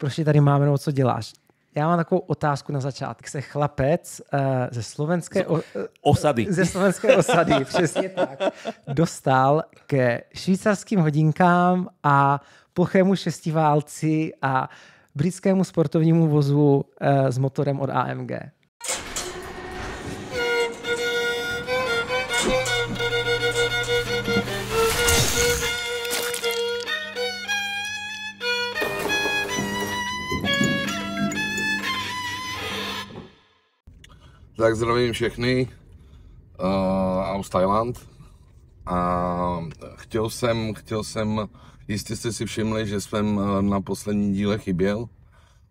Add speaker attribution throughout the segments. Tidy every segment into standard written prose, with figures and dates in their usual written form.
Speaker 1: proč je tady máme, nebo co děláš. Já mám takovou otázku na začátek. Se chlapec ze slovenské
Speaker 2: osady.
Speaker 1: Ze slovenské osady, přesně tak, dostal ke švýcarským hodinkám a plochému šestiválci a britskému sportovnímu vozu s motorem od AMG.
Speaker 3: Tak zdravím všechny, aus Thailand. A chtěl jsem, jistě jste si všimli, že jsem na poslední díle chyběl.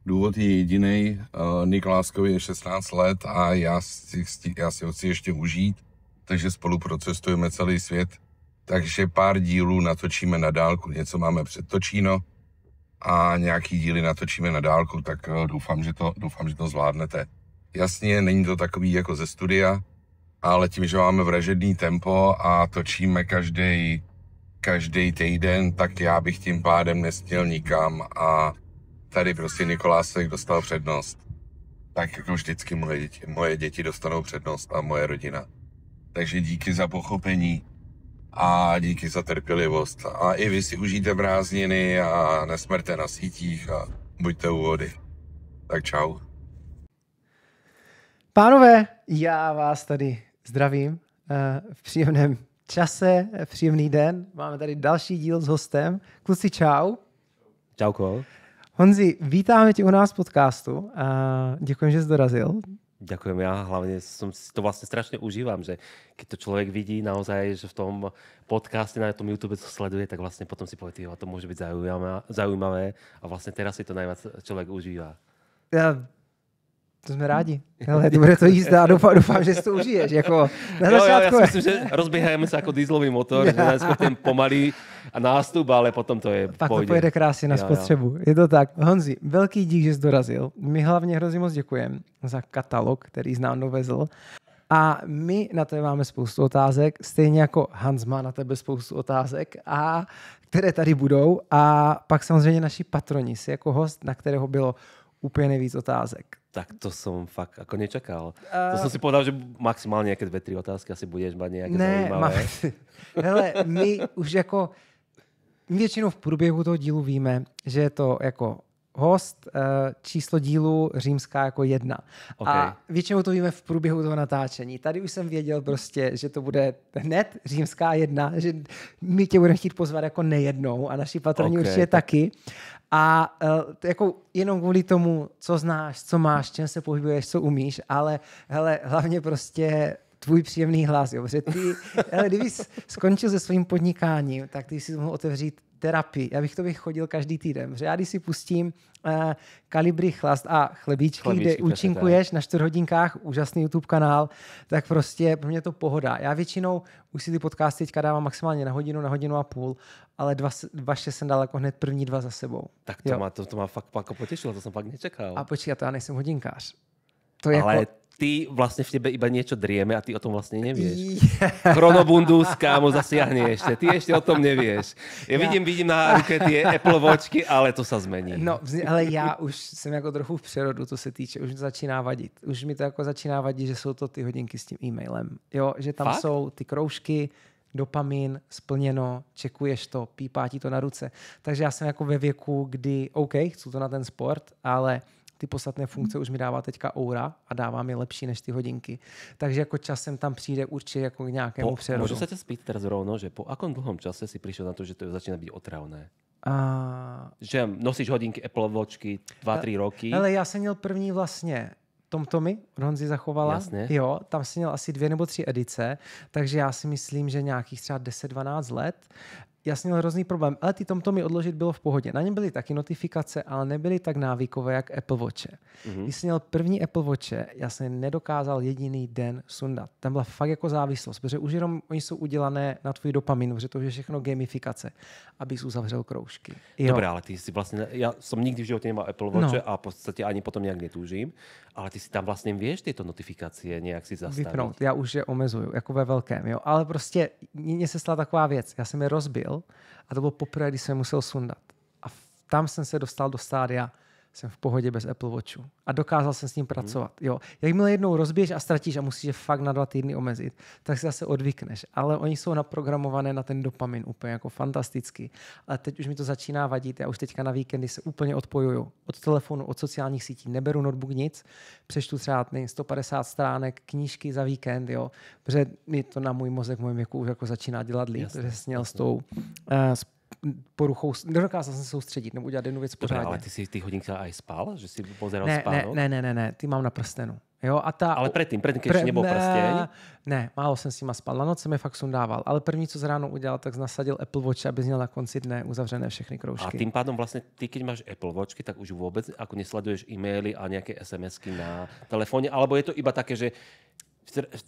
Speaker 3: Důvod je jediný, Nikoláskovi je 16 let a já si ho chci ještě užít, takže spolu procestujeme celý svět. Takže pár dílů natočíme na dálku, něco máme předtočíno a nějaký díly natočíme na dálku, tak doufám, že to zvládnete. Jasně, není to takový jako ze studia, ale tím, že máme vražedný tempo a točíme každý týden, tak já bych tím pádem nesměl nikam a tady prostě Nikolásek dostal přednost. Tak jako vždycky moje děti dostanou přednost a moje rodina. Takže díky za pochopení a díky za trpělivost. A i vy si užijte prázdniny a nesmrte na sítích a buďte u vody. Tak čau.
Speaker 1: Pánové, já vás tady zdravím v příjemném čase, příjemný den. Máme tady další díl s hostem. Kluci, čau.
Speaker 2: Čauko.
Speaker 1: Honzi, vítáme tě u nás v podcastu. Děkujem, že jsi dorazil.
Speaker 2: Ďakujem, ja hlavne si to vlastne strašne užívam, že keď to človek vidí naozaj, že v tom podcaste na tom YouTube to sleduje, tak vlastne potom si povie, to môže byť zaujímavé a vlastne teraz si to najviac človek užíva.
Speaker 1: To jsme rádi. Ale bude to jízda a doufám, že si to užiješ. Jako na začátku.
Speaker 2: Ja si myslím, že rozbiehajeme sa ako dieselový motor, že najskôr ten pomalý a nástup, ale potom to je
Speaker 1: pak to pojede krásně na spotřebu. Je to tak. Honzi, velký dík, že jsi dorazil. My hlavně hrozně moc děkujeme za katalog, který jsi nám dovezl. A my na tebe máme spoustu otázek, stejně jako Hans má na tebe spoustu otázek, a které tady budou. A pak samozřejmě naši patroni, si jako host, na kterého bylo úplně nejvíc otázek.
Speaker 2: Tak to som fakt ako nečakal. To som si povedal, že maximálne nejaké 2-3 otázky asi budeš mať nejaké zaujímavé.
Speaker 1: Hele, my už jako většinou v průběhu toho dílu víme, že je to jako host, číslo dílu římská jako 1. Okay. A většinou to víme v průběhu toho natáčení. Tady už jsem věděl prostě, že to bude hned římská 1, že my tě budeme chtít pozvat jako nejednou a naši patroni určitě taky. A jako jenom kvůli tomu, co znáš, co máš, čem se pohybuješ, co umíš, ale hele, hlavně prostě tvůj příjemný hlas, jo, protože ty, hele, kdyby jsi skončil se svým podnikáním, tak ty si mohl otevřít terapii. Já bych to chodil každý týden, protože já když si pustím Kalibry chlast a chlebíčky, kde účinkuješ na 4 hodinkách, úžasný YouTube kanál, tak prostě pro mě to pohoda. Já většinou už si ty podcasty teďka dávám maximálně na hodinu a půl, ale vaše jsem dal jako hned první 2 za sebou.
Speaker 2: Tak to má fakt jako potešilo, to jsem fakt nečekal.
Speaker 1: A počkej, to já nejsem hodinkář. To
Speaker 2: ale jako... ty vlastne v tebe iba niečo drieme a ty o tom vlastne nevieš. Chronobundus, kámo, zasiahne ešte. Ty ešte o tom nevieš. Ja vidím na ruke tie Apple Watchky, ale to sa zmení.
Speaker 1: No, ale já už jsem jako trochu v přerodu, to se týče. Už začíná vadit. Už mi to jako začíná vadit, že jsou to ty hodinky s tím e-mailem. Jo, že tam jsou ty kroužky, dopamin, splněno, čekuješ to, pípá ti to na ruce. Takže já jsem jako ve věku, kdy OK, chci to na ten sport, ale ty podstatné funkce už mi dává teďka Oura a dává mi lepší než ty hodinky. Takže jako časem tam přijde určitě jako k nějakému přerodu.
Speaker 2: Môžu sa ťa spýtať teraz rovno, že po akom dlhom čase si prišiel na to, že to začína byť otravné? Že nosíš hodinky Apple Watchky 2-3 roky?
Speaker 1: Ale já jsem měl první vlastně TomTomy od Honzy Zachovala.
Speaker 2: Jasně.
Speaker 1: Jo, tam jsem měl asi 2 nebo 3 edice, takže já si myslím, že nějakých třeba 10-12 let. Já jsem měl hrozný problém, ale ty TomTomy odložit bylo v pohodě. Na něm byly taky notifikace, ale nebyly tak návykové, jak Apple Watche. Když jsem měl první Apple Watche, já jsem nedokázal jediný den sundat. Tam byla fakt jako závislost, protože už jenom oni jsou udělané na tvůj dopamin, protože to je všechno gamifikace, abys uzavřel kroužky.
Speaker 2: Dobre, ale ty si vlastne, ja som nikdy v živote nemal Apple Watche a v podstate ani potom nejak netúžim, ale ty si tam vlastne vieš tieto notifikácie nejak si zastaviť.
Speaker 1: Vypnout, já už je omezuju, jako ve velkém, jo. Ale prostě mně se stala taková věc, já jsem je rozbil a to bylo poprvé, když jsem musel sundat. A tam jsem se dostal do stádia, jsem v pohodě bez Apple Watchu. A dokázal jsem s ním pracovat. Jo. Jakmile jednou rozbiješ a ztratíš a musíš je fakt na 2 týdny omezit, tak si zase odvykneš. Ale oni jsou naprogramované na ten dopamin úplně jako fantasticky. Ale teď už mi to začíná vadit. Já už teďka na víkendy se úplně odpojuju. Od telefonu, od sociálních sítí. Neberu notebook nic. Přečtu třeba 150 stránek knížky za víkend. Jo. Protože mi to na můj mozek v mém věku už jako začíná dělat líp. Protože sněl s tou poruchou, nedokázal jsem se soustředit nebo udělat jednu věc pořádně.
Speaker 2: Ale ty si ty hodinky aj spal? Že si pozeral spánok?
Speaker 1: Ne, ty mám na prstenu. Jo, a
Speaker 2: ale predtým keď ešte nebol prsteň?
Speaker 1: Ne, málo jsem s nima spal. Na noc jsem je fakt sundával. Ale první, co z ráno udělal, tak nasadil Apple Watch, aby měl na konci dne uzavřené všechny kroužky.
Speaker 2: A tým pádom vlastne ty, keď máš Apple Watchky, tak už vôbec ako nesleduješ e-maily a nejaké SMS-ky na telefóne? Alebo je to iba také, že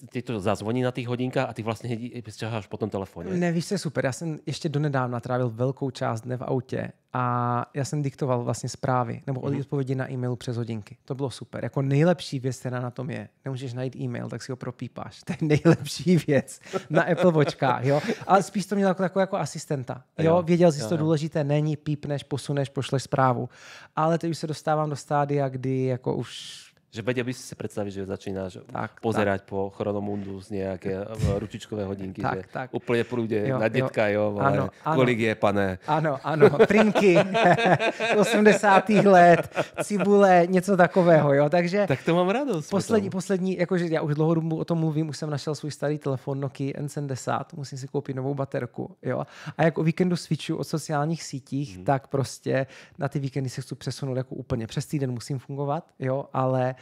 Speaker 2: ty to zazvoní na těch hodinkách a ty vlastně čaháš po tom telefoně.
Speaker 1: Ne, víš, co je super. Já jsem ještě donedávna trávil velkou část dne v autě a já jsem diktoval vlastně zprávy nebo odpovědi na e-mailu přes hodinky. To bylo super. Jako nejlepší věc, která na tom je. Nemůžeš najít e-mail, tak si ho propípáš. To je nejlepší věc na Apple Watchkách, jo. Ale spíš to měl jako asistenta. Jo, věděl jsi, to důležité není, pípneš, posuneš, pošleš zprávu. Ale teď už se dostávám do stádia, kdy jako už
Speaker 2: že vedel by si si predstaviť, že začínaš pozerať po Chronomundu z nejaké ručičkové hodinky, že úplne prúde na detka, ale kolik je, pane?
Speaker 1: Ano, prinky 80. let, cibule, něco takového, jo, takže
Speaker 2: tak to mám radost.
Speaker 1: Poslední, jakože já už dlouho o tom mluvím, už jsem našel svůj starý telefon Nokia N70, musím si koupit novou baterku, jo, a jako o víkendu switchu od sociálních sítích, tak prostě na ty víkendy se chci přesunout jako úplně. Přes týden musím fungovat, jo, ale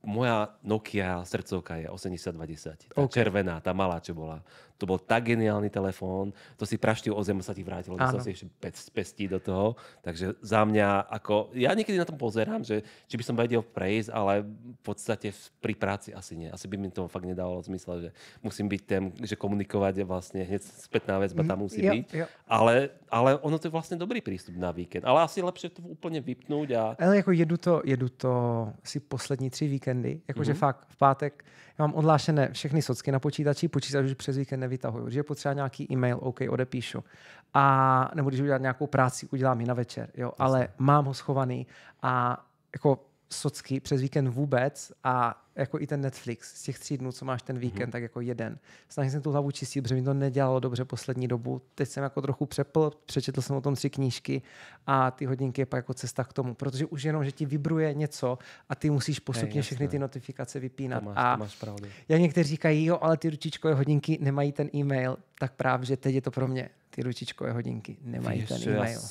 Speaker 2: moja Nokia srdcovka je 8020. Tá červená, tá malá, čo bola. To bol tak geniálny telefón. To si praštil o zem, sa ti vrátilo. To sa si ešte pestí do toho. Takže za mňa, ako ja niekedy na tom pozerám, že či by som vedel prejsť, ale v podstate pri práci asi nie. Asi by mi to fakt nedávalo zmysel, že musím byť ten, že komunikovať je vlastne hneď spätná väzba tam musí byť. Jo. Ale ono to je vlastne dobrý prístup na víkend. Ale asi lepšie to úplne vypnúť.
Speaker 1: Ale jako jedu to si poslední 3 víkendy. Jakože fakt v pátek mám odhlášené všechny socky na počítači, počítač už přes víkend nevytahuju. Když je potřeba nějaký e-mail, OK, odepíšu. A nebo když udělat nějakou práci, udělám ji na večer. Jo? Ale mám ho schovaný a jako socky přes víkend vůbec a jako i ten Netflix z těch 3 dnů, co máš ten víkend, tak jako jeden. Snažím jsem tu hlavu čistit, protože mi to nedělalo dobře poslední dobu. Teď jsem jako trochu přepl, přečetl jsem o tom 3 knížky a ty hodinky je pak jako cesta k tomu, protože už jenom, že ti vibruje něco a ty musíš postupně všechny ty notifikace vypínat.
Speaker 2: To máš pravdu.
Speaker 1: Jak někteří říkají, jo, ale ty ručičkové hodinky nemají ten e-mail, tak právě, že teď je to pro mě. Ty ručičkové hodinky nemají ten e-mail.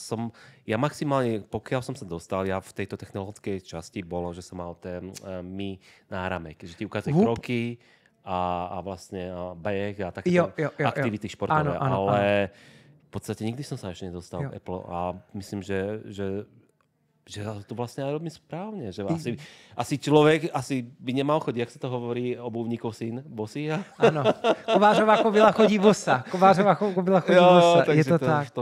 Speaker 2: Ja maximálne, pokiaľ som sa dostal, ja v tejto technologickej časti bolo, že som mal ten Mi náramek, že ti ukazuje kroky a vlastne beh a takéto aktivity športové, ale v podstate nikdy som sa ešte nedostal k Apple a myslím, že to vlastne aj robím správne. Že asi človek by nemal chodiť, jak sa to hovorí, obuvníkov syn, bosý.
Speaker 1: Ano, kovářová kobila chodí bosa. Kovářová kobila chodí bosa. Je to tak.
Speaker 2: V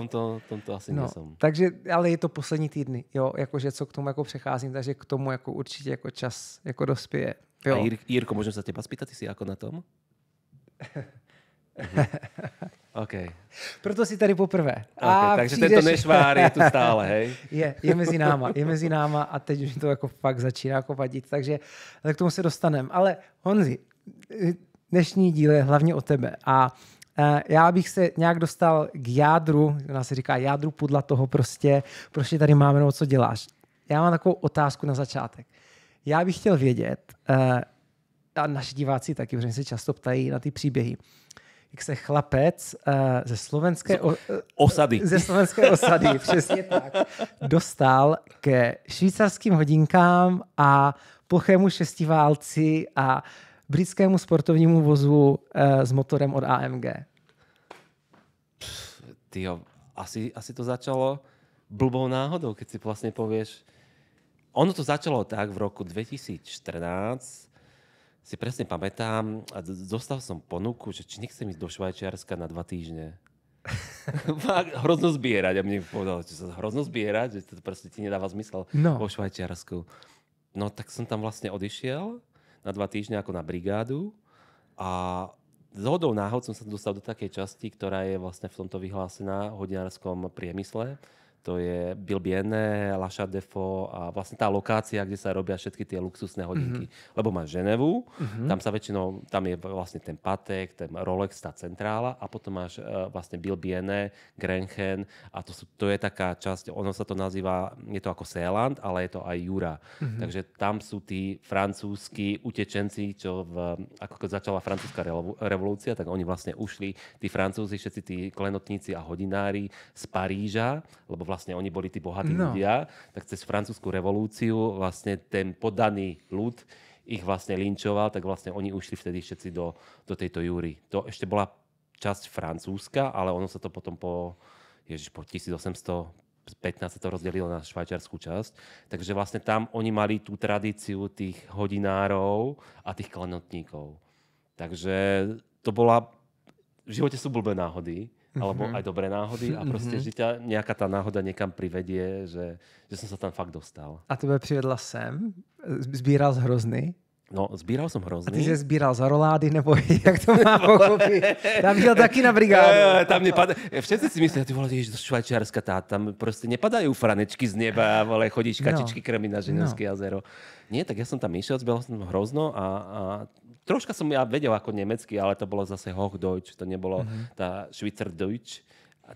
Speaker 2: tomto asi nesom.
Speaker 1: Takže, ale je to poslední týdny. Jo, jakože co k tomu jako přecházím, takže k tomu jako určitě jako čas jako dospěje. Jo.
Speaker 2: A Jirko, môžem sa teba spýtať, ty si ako na tom? Okay.
Speaker 1: Proto si tady poprvé.
Speaker 2: Takže tento nešvár je tu stále, hej?
Speaker 1: Je mezi náma a teď už to jako fakt začíná jako vadit, takže k tomu se dostaneme. Ale Honzi, dnešní díl je hlavně o tebe a já bych se nějak dostal k jádru, ona se říká jádru pudla toho prostě tady máme, nebo co děláš. Já mám takovou otázku na začátek. Já bych chtěl vědět, a naši diváci taky, protože se často ptají na ty příběhy, jak se chlapec ze slovenské osady, přesně tak, dostal ke švýcarským hodinkám a plochému šestiválci a britskému sportovnímu vozu s motorem od AMG.
Speaker 2: Tyjo, asi to začalo blbou náhodou, keď si vlastne povieš. Ono to začalo tak v roku 2014, si presne pamätám a dostal som ponuku, že či nechcem ísť do Švajčiarska na 2 týždne. Hrozno zbierať. A mne povedal, že sa hrozno zbierať, že to proste ti nedáva zmysel vo Švajčiarsku. No tak som tam vlastne odišiel na 2 týždne ako na brigádu a zhodou náhod som sa dostal do takej časti, ktorá je vlastne v tomto vyhlásená v hodinárskom priemysle. to je Bilbiene, La Chaux de Fonds a vlastne tá lokácia, kde sa robia všetky tie luxusné hodinky. Lebo máš Ženevu, tam sa väčšinou, tam je vlastne ten Patek, ten Rolex, tá centrála a potom máš vlastne Bilbiene, Grenchen a to je taká časť, ono sa to nazýva, je to ako Seeland, ale je to aj Jura. Takže tam sú tí francúzski utečenci, čo ako keď začala francúzska revolúcia, tak oni vlastne ušli, tí Francúzi, všetci tí klenotníci a hodinári z Paríža, lebo vlastne oni boli tí bohatí ľudia, tak cez francúzsku revolúciu vlastne ten poddaný ľud ich vlastne linčoval, tak vlastne oni ušli vtedy všetci do tejto Júry. To ešte bola časť francúzska, ale ono sa to potom po 1815 sa to rozdelilo na švajčiarsku časť. Takže vlastne tam oni mali tú tradíciu tých hodinárov a tých klenotníkov. Takže to bola... V živote sú blbé náhody, alebo aj dobré náhody a proste, že ťa nejaká tá náhoda niekam privedie, že som sa tam fakt dostal.
Speaker 1: A tebe přivedla sem? Sbíral z hrozny?
Speaker 2: No, sbíral som hrozný.
Speaker 1: A ty si sbíral za rolády, nebo jak to má pochopit? Tam byl taky na brigádu.
Speaker 2: Tam všetci si myslia, ty vole, ideš do Švajčiarska, tam proste nepadajú franečky z neba, vole, chodíš kačičky krmiť na Ženevské jazero. Nie, tak ja som tam išiel, sbíral som hrozno a troška som ja vedel ako nemecky, ale to bolo zase Hochdeutsch, to nebolo tá Schweizerdeutsch.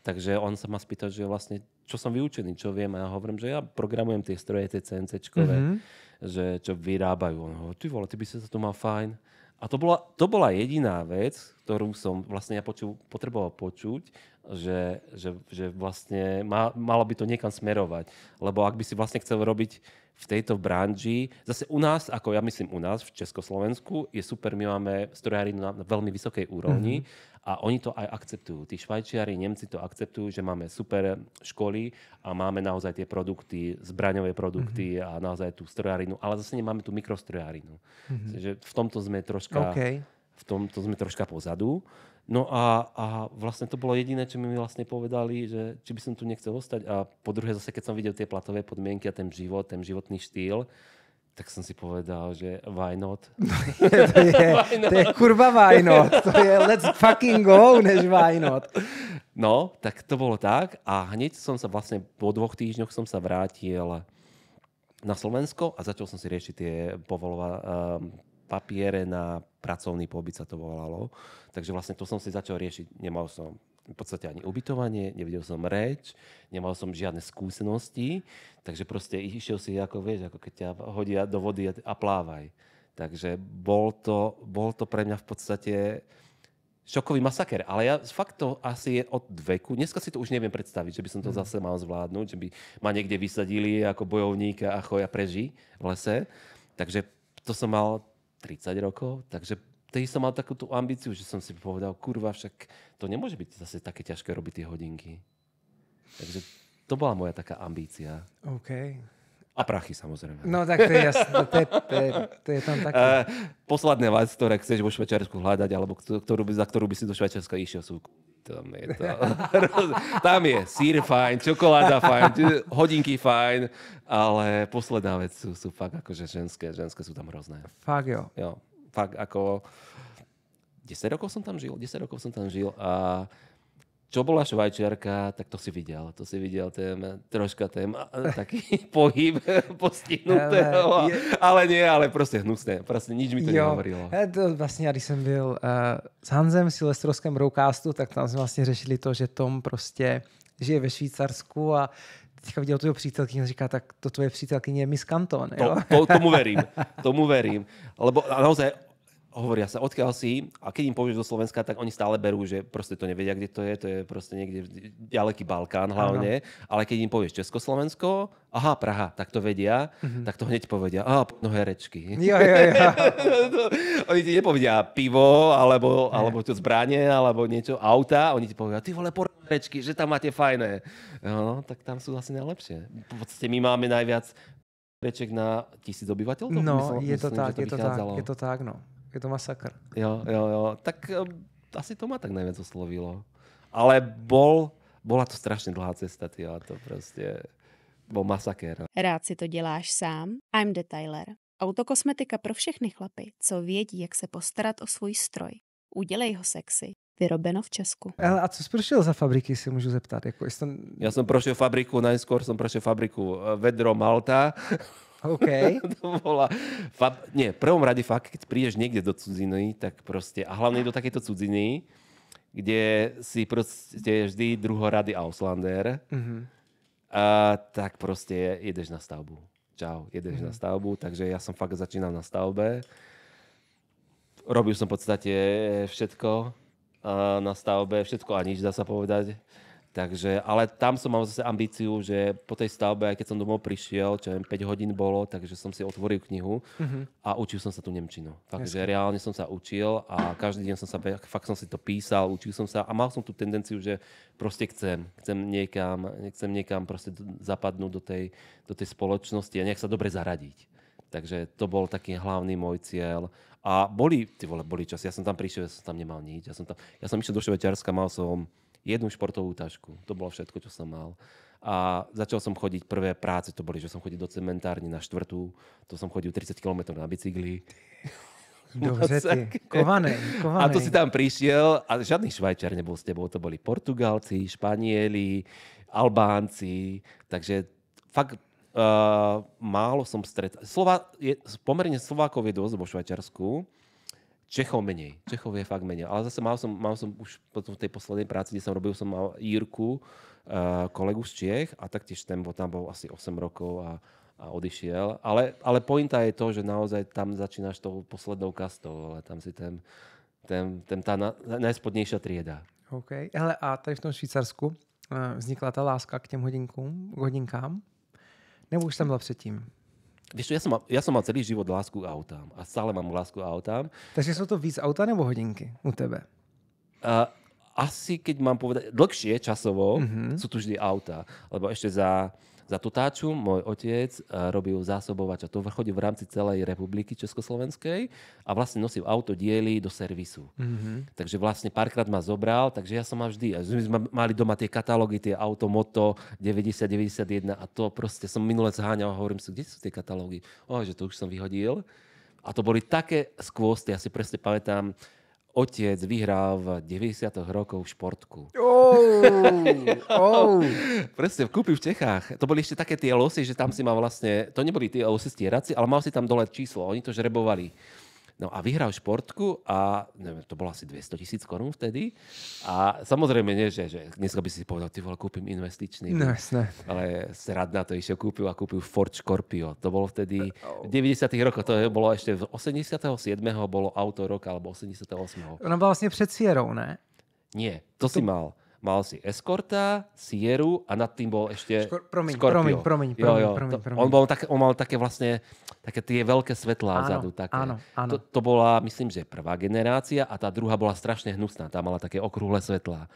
Speaker 2: Takže on sa ma spýtal, že vlastne, čo som vyučený, čo viem. A ja hovorím, že ja programujem tie stroje, tie CNC-čkové, že čo vyrábajú. On hovorí, ty vole, ty by si sa tu mal fajn. A to bola jediná vec, ktorú som vlastne ja potreboval počuť, že vlastne malo by to niekam smerovať. Lebo ak by si vlastne chcel robiť v tejto branži, zase u nás, ako ja myslím u nás v Československu, je super, my máme strojárinu na veľmi vysokej úrovni a oni to aj akceptujú. Tí Švajčiari, Nemci to akceptujú, že máme super školy a máme naozaj tie produkty, zbraňové produkty a naozaj tú strojárinu, ale zase nemáme tú mikrostrojárinu. Že v tomto sme troška pozadu. No a vlastne to bolo jediné, čo mi vlastne povedali, že či by som tu nechcel ostať. A po druhé zase, keď som videl tie platové podmienky a ten životný štýl, tak som si povedal, že why not?
Speaker 1: To je kurva why not. To je let's fucking go, než why not.
Speaker 2: No, tak to bolo tak. A hneď som sa vlastne po 2 týždňoch som sa vrátil na Slovensko a začal som si riešiť tie papiere na pracovný pobyt sa to volalo. Takže vlastne to som si začal riešiť. Nemal som v podstate ani ubytovanie, nevidel som reč, nemal som žiadne skúsenosti, takže proste išiel si ako, vieš, ako keď ťa hodia do vody a plávaj. Takže bol to pre mňa v podstate šokový masaker. Ale ja fakt to asi je od veku. Dneska si to už neviem predstaviť, že by som to zase mal zvládnuť, že by ma niekde vysadili ako bojovníka a choja preží v lese. Takže to som mal 30 rokov, takže tedy som mal takú tú ambíciu, že som si povedal, kurva, však to nemôže byť zase také ťažké robiť tie hodinky. Takže to bola moja taká ambícia.
Speaker 1: OK.
Speaker 2: A prachy, samozrejme.
Speaker 1: No tak to je jasné, to je tam také.
Speaker 2: Posledná vec, ktoré chceš vo Švajčiarsku hľadať, alebo za ktorú by si do Švajčiarska išiel, sú... Tam je sír fajn, čokoláda fajn, hodinky fajn, ale posledná vec sú fakt akože ženské sú tam hrozné.
Speaker 1: Fakt jo.
Speaker 2: Jo, fakt ako 10 rokov som tam žil a čo bola Švajčiarka, tak to si videl. To si videl troška taký pohyb postihnutého. Ale proste hnusné. Proste nič mi to nehovorilo.
Speaker 1: To vlastně, když jsem byl s Hanzem v silvestrovském Roadcastu, tak tam jsme vlastně řešili to, že Tom prostě žije ve Švýcarsku a teďka viděl tu přítelkyni a říká, tak to tvoje přítelkyně je Miss Canton.
Speaker 2: Tomu verím. Lebo naozaj hovoria sa, odkiaľ si, a keď im povieš do Slovenska, tak oni stále berú, že proste to nevedia, kde to je proste niekde ďaleký Balkán hlavne, ale keď im povieš Československo, aha, Praha, tak to vedia, tak to hneď povedia, no herečky.
Speaker 1: Jo.
Speaker 2: Oni ti nepovedia pivo, alebo to zbranie, alebo niečo, auta, oni ti povedia, ty vole, herečky, že tam máte fajné. No, tak tam sú asi najlepšie. V podstate my máme najviac hereček na 1000 obyvateľov.
Speaker 1: No, je to tak, no. Je to masakr.
Speaker 2: Jo. Tak asi to ma tak najviac oslovilo. Ale bola to strašne dlhá cesta, a to proste bol masakér.
Speaker 4: Rád si to děláš sám? I'm Detailer. Autokosmetika pro všechny chlapy, co vědí, jak se postarat o svůj stroj. Udělej ho sexy. Vyrobeno v Česku.
Speaker 1: Ale a co jsi prošel za fabriky, si můžu zeptat? Jako,
Speaker 2: Ja som prošiel fabriku, najskôr som prošiel fabriku Vedro Malta.
Speaker 1: OK.
Speaker 2: To bola... Nie, v prvom rade fakt, keď prídeš niekde do cudziny, tak proste, a hlavne do takéto cudziny, kde si proste vždy druhorady Auslander, tak proste jedeš na stavbu. Čau, jedeš na stavbu, takže ja som fakt začínal na stavbe. Robil som v podstate všetko na stavbe, všetko a nič, dá sa povedať. Takže, ale tam som mal zase ambíciu, že po tej stavbe, aj keď som domov prišiel, čo 5 hodín bolo, takže som si otvoril knihu a učil som sa tú nemčinu. Fakt, že reálne som sa učil a každý deň fakt som si to písal, učil som sa a mal som tú tendenciu, že proste chcem niekam proste zapadnúť do tej spoločnosti a nejak sa dobre zaradiť. Takže to bol taký hlavný môj cieľ. A boli časy, ja som tam prišiel, ja som tam nemal nič. Ja som išiel do Švajčiarska, mal som jednu športovú tašku. To bolo všetko, čo som mal. A začal som chodiť, prvé práce to boli, že som chodil do cementárny na 4. To som chodil 30 km na bicykli.
Speaker 1: Dobře ty, kovanej.
Speaker 2: A to si tam prišiel a žiadny Švajčiar nebol s tebou. To boli Portugalci, Španieli, Albánci. Takže fakt málo som stretal. Pomerne Slovákov je dosť vo Švajčiarsku. Čechov menej. Čechov je fakt menej. Ale zase mal som už potom v tej poslednej práci, kde som robil, som mal Jirku, kolegu z Čiech a taktiež tam bol asi 8 rokov a odišiel. Ale pointa je to, že naozaj tam začínaš tou poslednou kastou, ale tam si tá najspodnější trieda.
Speaker 1: OK. Hele, a tady v tom Švýcarsku vznikla ta láska k těm hodinkám? Nebo už tam byla předtím?
Speaker 2: Víš, ja som mal celý život lásku k autám a stále mám lásku k autám.
Speaker 1: Takže jsou to víc auta nebo hodinky u tebe?
Speaker 2: Asi, keď mám povedať, dlhšie časovo sú tu vždy auta. Lebo ešte za Totáču môj otec robil zásobovač a to chodil v rámci celej republiky Československej a vlastne nosil auto diely do servisu. Takže vlastne párkrát ma zobral, takže ja som mal vždy. A my sme mali doma tie katalógy, tie auto, moto 90, 91 a to proste som minule zháňal a hovorím si, kde sú tie katalógy? Že to už som vyhodil. A to boli také skvosty, ja si presne pamätám, otec vyhral v 90. rokoch športku. Presne, kúpil v Čechách. To boli ešte také tie losy, že tam si mal vlastne, to neboli tie losy stieraci, ale mal si tam dole číslo. Oni to žrebovali. No a vyhral športku a neviem, to bolo asi 200 000 korún vtedy. A samozrejme nie, že dneska by si povedal, ty vole, kúpim investičný.
Speaker 1: No, jasné.
Speaker 2: Ale rád na to išiel, kúpil Ford Scorpio. To bolo vtedy v 90. rokoch, to bolo ešte v 87. bolo auto roka, alebo 88.
Speaker 1: Ona byla vlastně před Sierrou, ne?
Speaker 2: Nie, to si mal. Mal si Escorta, Sierru a nad tým bol ešte
Speaker 1: Scorpio. Promiň.
Speaker 2: On mal také vlastne také tie veľké svetlá vzadu.
Speaker 1: Áno.
Speaker 2: To bola, myslím, že prvá generácia a tá druhá bola strašne hnusná. Tá mala také okrúhle svetlá.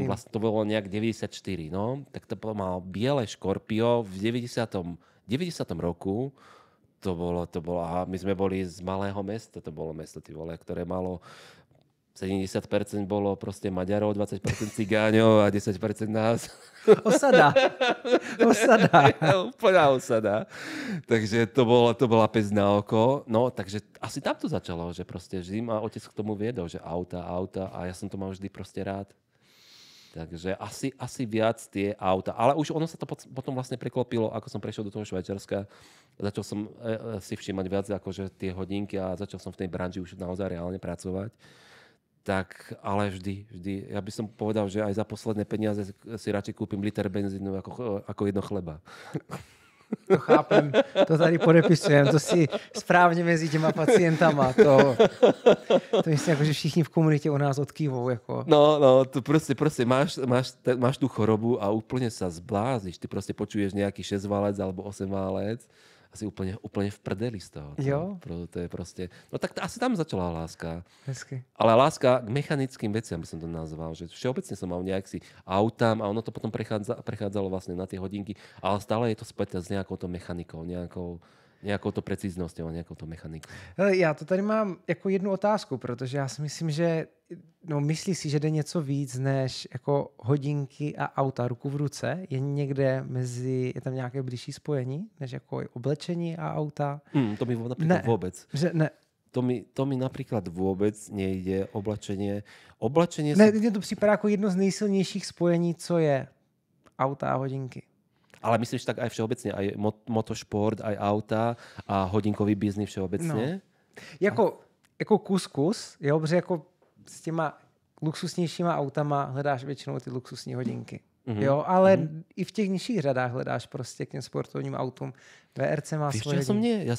Speaker 2: Vlastne to bolo nejak 94. No? Tak to mal biele Scorpio v 90. roku. To bolo, a my sme boli z malého mesta, to bolo mesto, ktoré malo 70% bolo proste Maďarov, 20% Cigáňov a 10% nás.
Speaker 1: Osada.
Speaker 2: Úplná osada. Takže to bola pes na oko. No, takže asi tam to začalo, že proste vždy ma otec k tomu viedol, že auta a ja som to mal vždy proste rád. Takže asi viac tie auta. Ale už ono sa to potom vlastne preklopilo, ako som prešiel do toho Švajčiarska. Začal som si všímať viac akože tie hodinky a začal som v tej branži už naozaj reálne pracovať. Tak, ale vždy. Ja by som povedal, že aj za posledné peniaze si radšej kúpim liter benzínu ako jedno chleba.
Speaker 1: To chápem, to tady podepisujem, to si správně mezi těma pacientama. To myslím, jako, že všichni v komunitě u nás odkývou. Jako.
Speaker 2: No, to proste máš tú chorobu a úplne sa zblázíš. Ty proste počuješ nejaký 6-válec alebo 8-válec a si úplne v prdeli z toho.
Speaker 1: Jo.
Speaker 2: To je proste... No tak asi tam začala láska.
Speaker 1: Hezky.
Speaker 2: Ale láska k mechanickým veciam by som to nazval. Že všeobecne som mal nejak si autám a ono to potom prechádzalo vlastne na tie hodinky, ale stále je to späté s nejakou to mechanikou, nějakou to precíznosťou, nějakou to mechanikou.
Speaker 1: Já to tady mám jako jednu otázku, protože já si myslím, že myslíš si, že jde něco víc než jako hodinky a auta ruku v ruce? Je tam nějaké blížší spojení než jako oblečení a auta?
Speaker 2: To mi například vůbec.
Speaker 1: Ne.
Speaker 2: To mi napríklad vôbec nejde oblečenie. Oblečenie
Speaker 1: Ne, mně to připadá jako jedno z nejsilnějších spojení, co je auta a hodinky.
Speaker 2: Ale myslíš tak aj všeobecne, aj motošport, aj auta a hodinkový biznis všeobecne?
Speaker 1: No. Jako kus, jo, protože jako s těma luxusnějšíma autama hledáš většinou ty luxusní hodinky. Mm-hmm. Jo, ale i v těch nižších řadách hledáš prostě k těm sportovním autům. VRC má
Speaker 2: Víš,
Speaker 1: svoje hodinky.
Speaker 2: Ja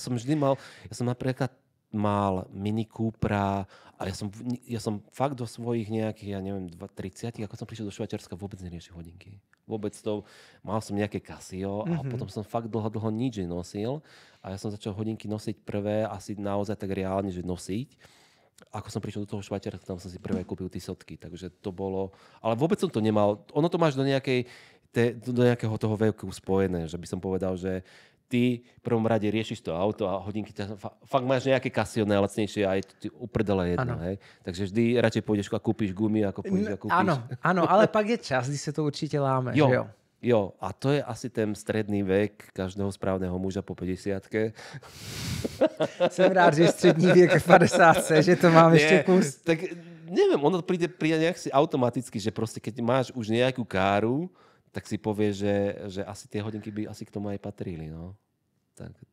Speaker 2: som napríklad mal Mini Coopera a ja som fakt do svojich nejakých, ja neviem, 30, ako som prišiel do Švajčiarska, vôbec neriešil hodinky. Vôbec to, mal som nejaké Casio a potom som fakt dlho nič nenosil a ja som začal hodinky nosiť prvé, asi naozaj tak reálne, že nosiť. Ako som prišiel do toho Švajčiarska, tam som si prvé kúpil tisotky, takže to bolo, ale vôbec som to nemal, ono to máš do nejakého toho veku spojené, že by som povedal, že ty v prvom rade riešiš to auto a hodinky fakt máš nejaké Casio najlacnejšie a je to uprdele jedno. Hej? Takže vždy radšej pôjdeš a kúpiš gumy, ako pôjdeš a kúpiš.
Speaker 1: Ano, ale pak je čas, kdy se to určitě láme.
Speaker 2: Jo,
Speaker 1: že jo?
Speaker 2: Jo, a to je asi ten stredný vek každého správného muža po 50-ke.
Speaker 1: Jsem rád, že je střední věk v 50, že to mám ještě kus.
Speaker 2: Tak neviem, ono príde nejak si automaticky, že proste keď máš už nejakú káru, tak si povie, že asi tie hodinky by asi k tomu aj patrili, no.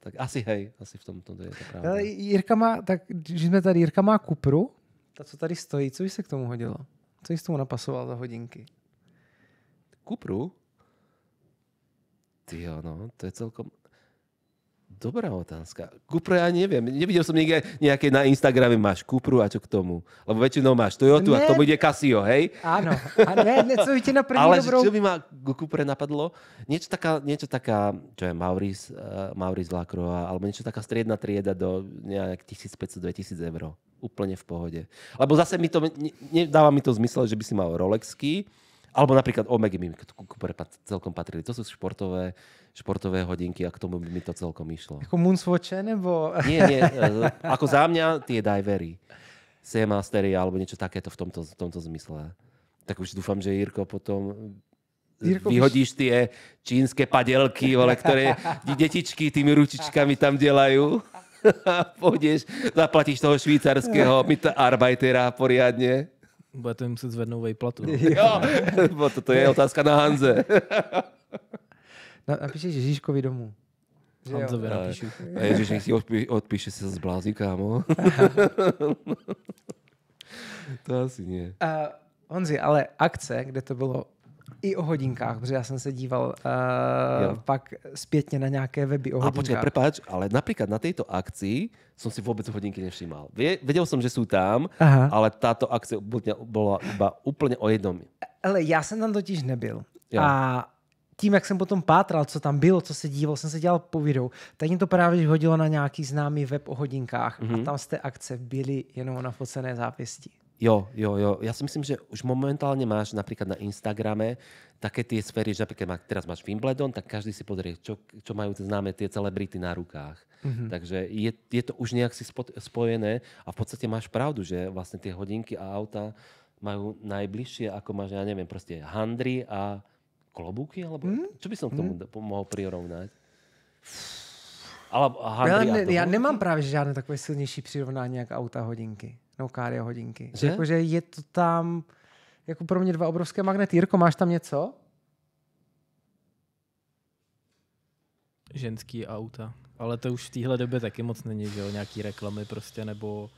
Speaker 2: Tak asi v tomto je to pravda.
Speaker 1: Jirka má Cupru, ta, co tady stojí, co by se k tomu hodilo? Co bys tomu napasoval za hodinky?
Speaker 2: Cupru? Tyjo, no, to je celkom dobrá otázka. Cupru ja neviem. Nevidel som niekde nejaké na Instagrame máš Cupru a čo k tomu. Lebo väčšinou máš Toyotu a k tomu ide Casio, hej?
Speaker 1: Áno. A ne, co by ti na první
Speaker 2: ale
Speaker 1: dobrou...
Speaker 2: čo by ma k Cupre napadlo? Niečo taká, čo je Maurice Lacroix, alebo niečo taká striedna trieda do nejak 1500-2000 eur. Úplne v pohode. Lebo zase mi to, nedáva mi to zmysel, že by si mal Rolexky, alebo napríklad Omega mi Cupre celkom patrili. To sú športové hodinky a k tomu by mi to celkom išlo.
Speaker 1: Jako Moonswatche, nebo...
Speaker 2: Nie. Ako za mňa tie divery. Seamastery alebo niečo takéto v tomto zmysle. Tak už dúfam, že Jirko potom vyhodíš tie čínske padelky, ktoré detičky tými ručičkami tam delajú. Pôjdeš, zaplatíš toho švýcarského arbeitera poriadne.
Speaker 5: Budete muset zvednout vejplatu. No.
Speaker 2: Jo, to je otázka na Hanze.
Speaker 1: Napíšeš Ježíškovi domů.
Speaker 5: Hanzovi napíšu.
Speaker 2: A Ježíš nech si odpíše sa z blází, kámo. To asi nie.
Speaker 1: Honzi, ale akce, kde to bylo i o hodinkách, protože já jsem se díval pak zpětně na nějaké weby o hodinkách.
Speaker 2: A počkaj, prepáč, ale napríklad na tejto akcii som si vôbec hodinky nevšímal. Vedel som, že sú tam, ale táto akcia bola iba úplne o jednom.
Speaker 1: Ale já jsem tam totiž nebyl.
Speaker 2: Jo.
Speaker 1: A tím, jak jsem potom pátral, co tam bylo, co se díval, jsem se dělal po videu, tak mě to právě hodilo na nějaký známý web o hodinkách a tam z té akce byly jenom nafocené zápěstí.
Speaker 2: Jo. Ja si myslím, že už momentálne máš napríklad na Instagrame také tie sféry, že napríklad teraz máš Wimbledon, tak každý si pozrie, čo majú známe tie celebrity na rukách. Takže je to už nejak si spojené a v podstate máš pravdu, že vlastne tie hodinky a auta majú najbližšie, ako máš, ja neviem, proste handry a klobúky, alebo čo by som k tomu mohol prirovnať?
Speaker 1: Já nemám právě žádné takové silnější přirovnání jak auta hodinky. No, káry a hodinky. Jakože je to tam jako pro mě dva obrovské magnety. Jirko, máš tam něco?
Speaker 5: Ženský auta. Ale to už v téhle době taky moc není, že jo? Nějaký reklamy prostě, nebo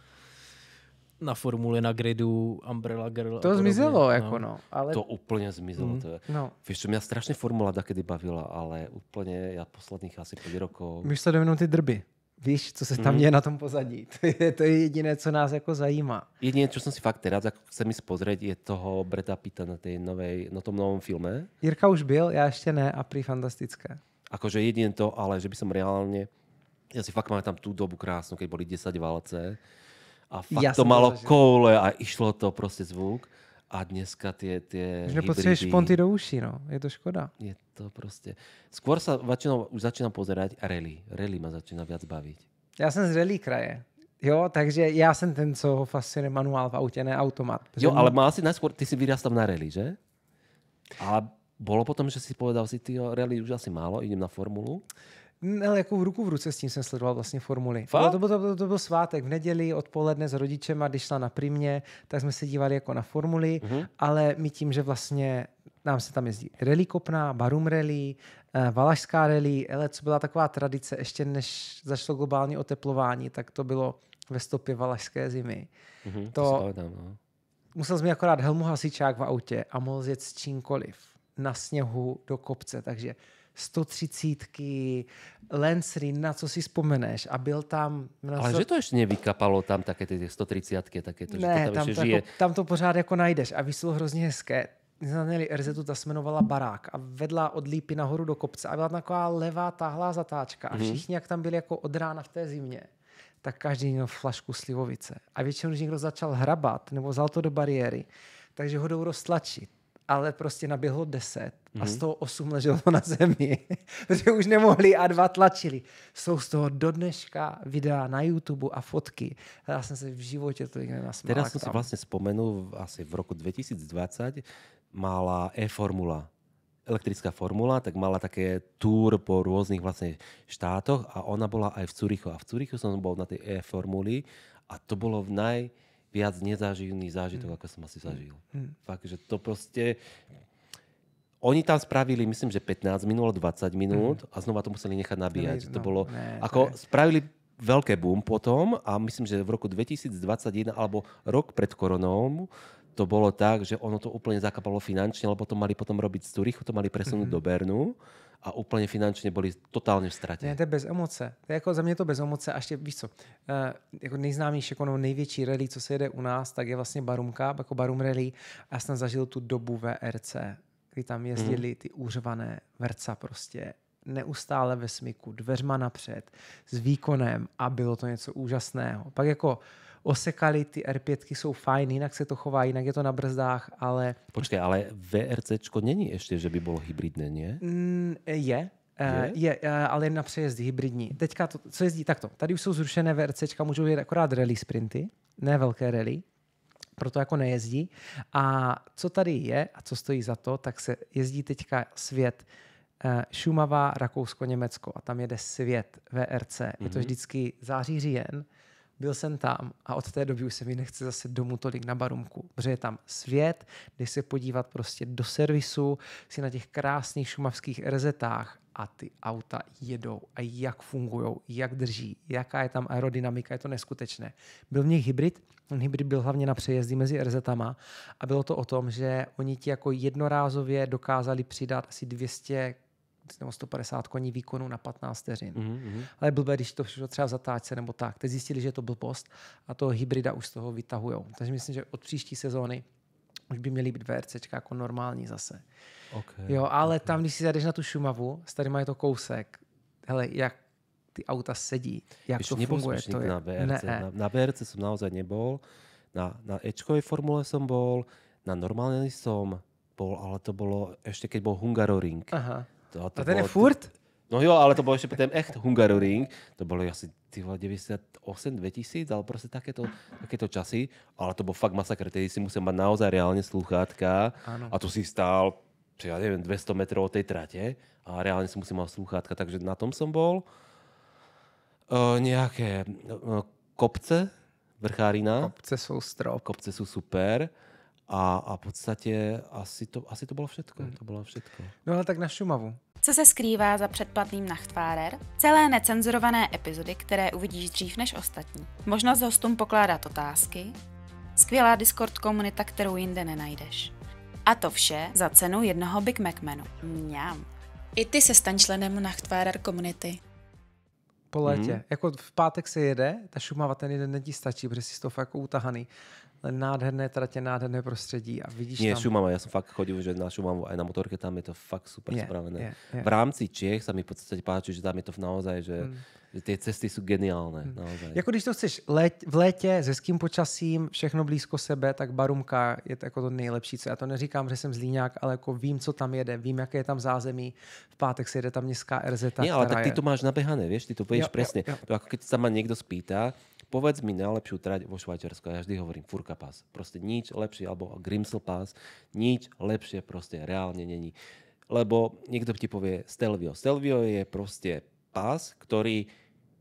Speaker 5: na formuli, na gridu, Umbrella Girl.
Speaker 1: To zmizelo, jako no. Ale...
Speaker 2: To úplne zmizelo.
Speaker 1: No.
Speaker 2: Vieš čo, mňa strašne formula dakedy bavila, ale úplne ja posledných asi 5 rokov...
Speaker 1: My sledujeme jenom ty drby. Víš, co se tam děje na tom pozadí. To je jediné, co nás jako zajímá.
Speaker 2: Jediné, čo som si fakt teraz chcem ísť pozrieť, je toho Breda Pitta na tom novom filme.
Speaker 1: Jirka už byl, já ještě ne a prý fantastické.
Speaker 2: Akože jediné to, ale že by som reálne... Ja si fakt mám tam tú dobu krásnu, keď boli 10 valce. A fakt to malo koule a išlo to proste zvuk. A dneska tie
Speaker 1: už nepotřebuješ šponty do uší, no. Je to škoda.
Speaker 2: Je to proste... Skôr sa už začínam pozerať rally. Rally ma začína viac baviť.
Speaker 1: Já jsem z rally kraje. Jo, takže já jsem ten, co ho fascinuje manuál v autě, ne automat.
Speaker 2: Jo, ale mal si najskôr... Ty si vyrastal na rally, že? A bolo potom, že si povedal si, rally už asi málo, idem na formulu?
Speaker 1: Ale jako ruku v ruce s tím jsem sledoval vlastně formuli. To byl svátek v neděli odpoledne s rodičema, když šla na Primě, tak jsme se dívali jako na formuli, ale my tím, že vlastně nám se tam jezdí rally kopná, Barum rally, Valašská rally, ale co byla taková tradice, ještě než začalo globální oteplování, tak to bylo ve stopě valašské zimy. Musel jsme akorát helmu hasičák v autě a mohl jet s čímkoliv na sněhu do kopce, takže 130, Lancery, na co si vzpomeneš. A byl tam...
Speaker 2: Ale že to ještě nevykapalo tam také ty 130, také to,
Speaker 1: ne,
Speaker 2: že to tam ještě žije.
Speaker 1: Tam to pořád jako najdeš a vyšlo hrozně hezké. My jsme měli RZ, ta se jmenovala Barák a vedla od Lípy nahoru do kopce a byla taková levá táhlá zatáčka a všichni, jak tam byli jako od rána v té zimě, tak každý měl flašku slivovice. A většinou, když někdo začal hrabat nebo vzal to do bariéry, takže ho jdou roztlačit. Ale prostě naběhlo 10 a z toho 8 leželo na zemi, protože už nemohli a 2 tlačili. Jsou z toho do dneška videa na YouTube a fotky. Já jsem se v životě to nenasmál.
Speaker 2: Teraz som si vlastne spomenul, asi v roku 2020 mala e-formula, elektrická formula, tak mala také túr po rôznych vlastne štátoch a ona bola aj v Zürichu. A v Zürichu som bol na tej e-formuli a to bolo viac nezaživný zážitok, ako som asi zažil. Fakt, že to proste... Oni tam spravili, myslím, že 15 minút, 20 minút a znova to museli nechať nabíjať. To bolo... Spravili veľké boom potom a myslím, že v roku 2021 alebo rok pred koronou to bolo tak, že ono to úplne zakapalo finančne, lebo to mali potom robiť z Zürichu, to mali presunúť do Bernu a úplně finančně byli totálně v ztratě.
Speaker 1: Ne, to je bez emoce. To je jako za mě to bez emoce. A ještě víš co, jako nejznámější, jako největší rally, co se jede u nás, tak je vlastně Barumka, jako Barum rally. A já jsem zažil tu dobu VRC, kdy tam jezdili ty úřvané vrca prostě neustále ve smyku, dveřma napřed, s výkonem a bylo to něco úžasného. Pak jako osekali, ty R5 jsou fajn, jinak se to chová, jinak je to na brzdách, ale...
Speaker 2: Počkej, ale VRCčko není ještě, že by bylo hybridné, nie?
Speaker 1: Je, ale na přejezdy hybridní. Teďka to, co jezdí takto. Tady už jsou zrušené VRCčka, můžou jít akorát rally sprinty, ne velké rally, proto jako nejezdí. A co tady je a co stojí za to, tak se jezdí teďka svět Šumava, Rakousko, Německo a tam jede svět VRC. Je to vždycky září, říjen. Byl jsem tam a od té doby už se mi nechce zase domů tolik na Barumku, protože je tam svět, jdeš se podívat prostě do servisu, si na těch krásných šumavských RZ-tách a ty auta jedou a jak fungujou, jak drží, jaká je tam aerodynamika, je to neskutečné. Byl v nich hybrid, ten hybrid byl hlavně na přejezdy mezi RZ-tama a bylo to o tom, že oni ti jako jednorázově dokázali přidat asi 200 nebo 150 koní výkonu na 15 vteřin. Ale blbé, když to všechno třeba v zatáčce nebo tak. Teď zjistili, že je to blbost a toho hybrida už z toho vytahujou. Takže myslím, že od příští sezóny už by měly být VRCčka jako normální zase. Jo, ale tam, když si zajdeš na tu Šumavu, s tady mají to kousek, hele, jak ty auta sedí, jak to funguje. To je...
Speaker 2: na VRC. Na VRC som naozaj nebol, na Ečkovej formule som bol, na normálnej som bol, ale to bolo ešte, keď bol Hungaroring.
Speaker 1: Aha.
Speaker 2: To
Speaker 1: a ten je furt?
Speaker 2: No jo, ale to bol ešte potom echt Hungaroring. To bolo asi 98-2000, ale proste takéto časy. Ale to bol fakt masakr. Tedy si musel mať naozaj reálne slúchátka. A tu si stál, ja neviem, 200 metrov od tej trate a reálne si musel mať slúchátka. Takže na tom som bol. Nejaké kopce, vrchárina.
Speaker 1: Kopce sú strop.
Speaker 2: Kopce sú super. A v podstatě asi to bylo všetko. To bylo všetko.
Speaker 1: No ale tak na Šumavu.
Speaker 4: Co se skrývá za předplatným Nachtfahrer? Celé necenzurované epizody, které uvidíš dřív než ostatní. Možnost hostům pokládat otázky. Skvělá Discord komunita, kterou jinde nenajdeš. A to vše za cenu jednoho Big Mac menu. Mňam. I ty se staň členem Nachtfahrer komunity.
Speaker 1: Po létě. Jako v pátek se jede, ta Šumava ten jeden den ti stačí, protože jsi to fakt jako utahaný. Nádherné tratě, nádherné prostředí a vidíš
Speaker 2: nie,
Speaker 1: tam...
Speaker 2: Šumava, ja som fakt chodil že na Šumavu aj na motorke, tam je to fakt super spravené. V rámci Čiech sa mi v podstate páči, že tam je to naozaj, že ty cesty sú geniálne. Naozaj.
Speaker 1: Jako když to chceš v létě s hezkým počasím, všechno blízko sebe, tak Barumka je to jako to nejlepší. Co já to neříkám, že jsem zlíňák, ale jako vím, co tam jede, vím, jaké je tam zázemí. V pátek se jede tam městská RZ.
Speaker 2: Nie, ale tak ty to máš nabehané, vieš, ty to vieš presne. To ako keď sa ma niekto spýta, povedz mi najlepšiu trať vo Švajčiarsku. Ja vždy hovorím Furka Pass. Proste nič lepšie, alebo Grimsel Pass. Nič lepšie proste reálne není. Lebo niekto ti povie Stelvio. Stelvio je proste pás, ktorý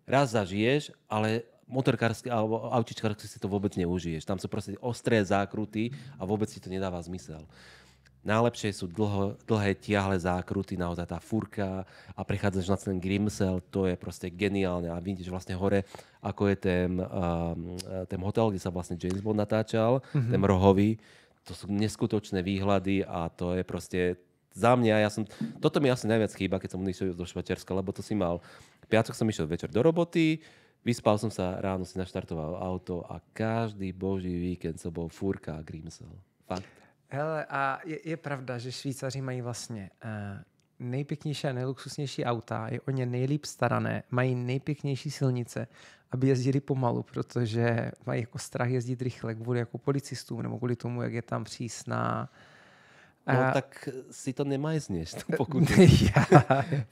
Speaker 2: raz zažiješ, ale motorkársky alebo autičkársky si to vôbec neužiješ. Tam sú proste ostré zákruty a vôbec si to nedáva zmysel. Najlepšie sú dlhé tiahle zákruty, naozaj tá furka a prechádzaš na ten Grimsel, to je proste geniálne a vidíš vlastne hore, ako je ten hotel, kde sa vlastne James Bond natáčal, ten rohový. To sú neskutočné výhľady a to je proste za mňa, toto mi asi najviac chýba, keď som išiel do Švajčiarska, lebo to si mal, v piatok som išiel večer do roboty, vyspal som sa, ráno si naštartoval auto a každý boží víkend som bol furka a Grimsel. Fakt.
Speaker 1: Hele, a je pravda, že Švýcaři mají vlastně nejpěknější a nejluxusnější auta, je o ně nejlíp starané, mají nejpěknější silnice, aby jezdili pomalu, protože mají jako strach jezdit rychle kvůli jako policistům nebo kvůli tomu, jak je tam přísná.
Speaker 2: No tak si to nemajzneš, tú pokutu.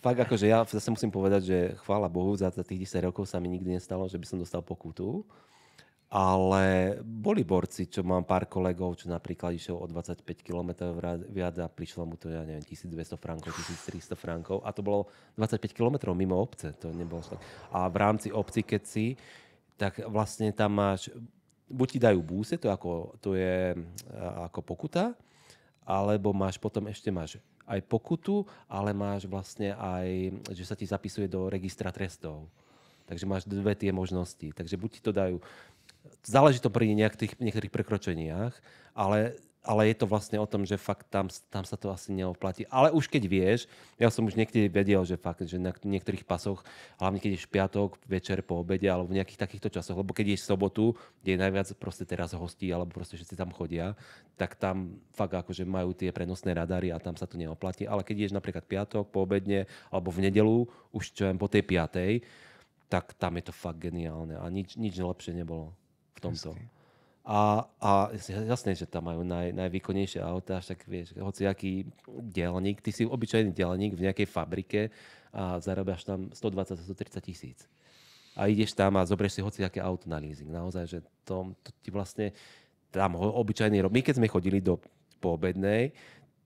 Speaker 2: Fakt akože ja zase musím povedať, že chvála Bohu, za tých 10 rokov sa mi nikdy nestalo, že by som dostal pokutu. Ale boli borci, čo mám pár kolegov, čo napríklad išiel o 25 km viac a prišlo mu to, ja neviem, 1200 frankov, 1300 frankov a to bolo 25 km mimo obce. To nebolo tak. A v rámci obci, keď si, tak vlastne tam máš, buď ti dajú búse, to je ako pokuta, alebo potom ešte máš aj pokutu, ale máš vlastne aj, že sa ti zapisuje do registra trestov. Takže máš dve tie možnosti. Takže buď ti to dajú, záleží to pri niektorých prekročeniach, ale je to vlastne o tom, že fakt tam sa to asi neoplatí. Ale už keď vieš, ja som už niekedy vedel, že fakt, že na niektorých pasoch, hlavne keď ješ v piatok, večer po obede, alebo v nejakých takýchto časoch, lebo keď ješ v sobotu, kde je najviac proste teraz hostí, alebo proste všetci tam chodia, tak tam fakt akože majú tie prenosné radary a tam sa to neoplatí. Ale keď ješ napríklad piatok, po obedne, alebo v nedeľu, už čo viem, po tej 5:00, tak tam je to fakt geniálne a nič lepšie nebolo v tomto. A jasné, že tam majú najvýkonnejšie auta, však vieš, hociaký dielník, ty si obyčajný dielník v nejakej fabrike a zarábaš tam 120-130 tisíc. A ideš tam a zoberieš si hociaké auto na leasing. Naozaj, že to ti vlastne tam obyčajný my keď sme chodili do poobednej,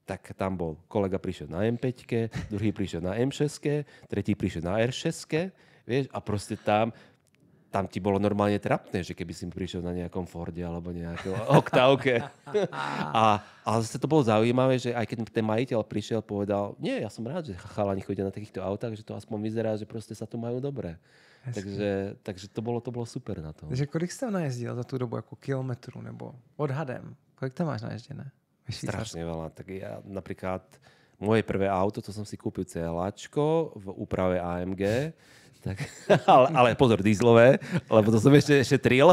Speaker 2: tak tam bol kolega prišiel na M5, druhý prišiel na M6, tretí prišiel na R6, vieš, a proste tam ti bolo normálne trapné, že keby si prišiel na nejakom Forde alebo nejakom Oktávke. A zase to bolo zaujímavé, že aj keď ten majiteľ prišiel, povedal, nie, ja som rád, že chalani chodia na takýchto autách, že to aspoň vyzerá, že proste sa tu majú dobre. Takže to bolo super na to.
Speaker 1: Takže kolik jste najezdil za tu dobu, jako kilometrů nebo odhadem? Kolik tam máš naježděné?
Speaker 2: Strašne veľa. Tak ja napríklad moje prvé auto, to som si kúpil CLAčko v úprave AMG. Tak, ale pozor, dízlové, lebo to som ešte šetril.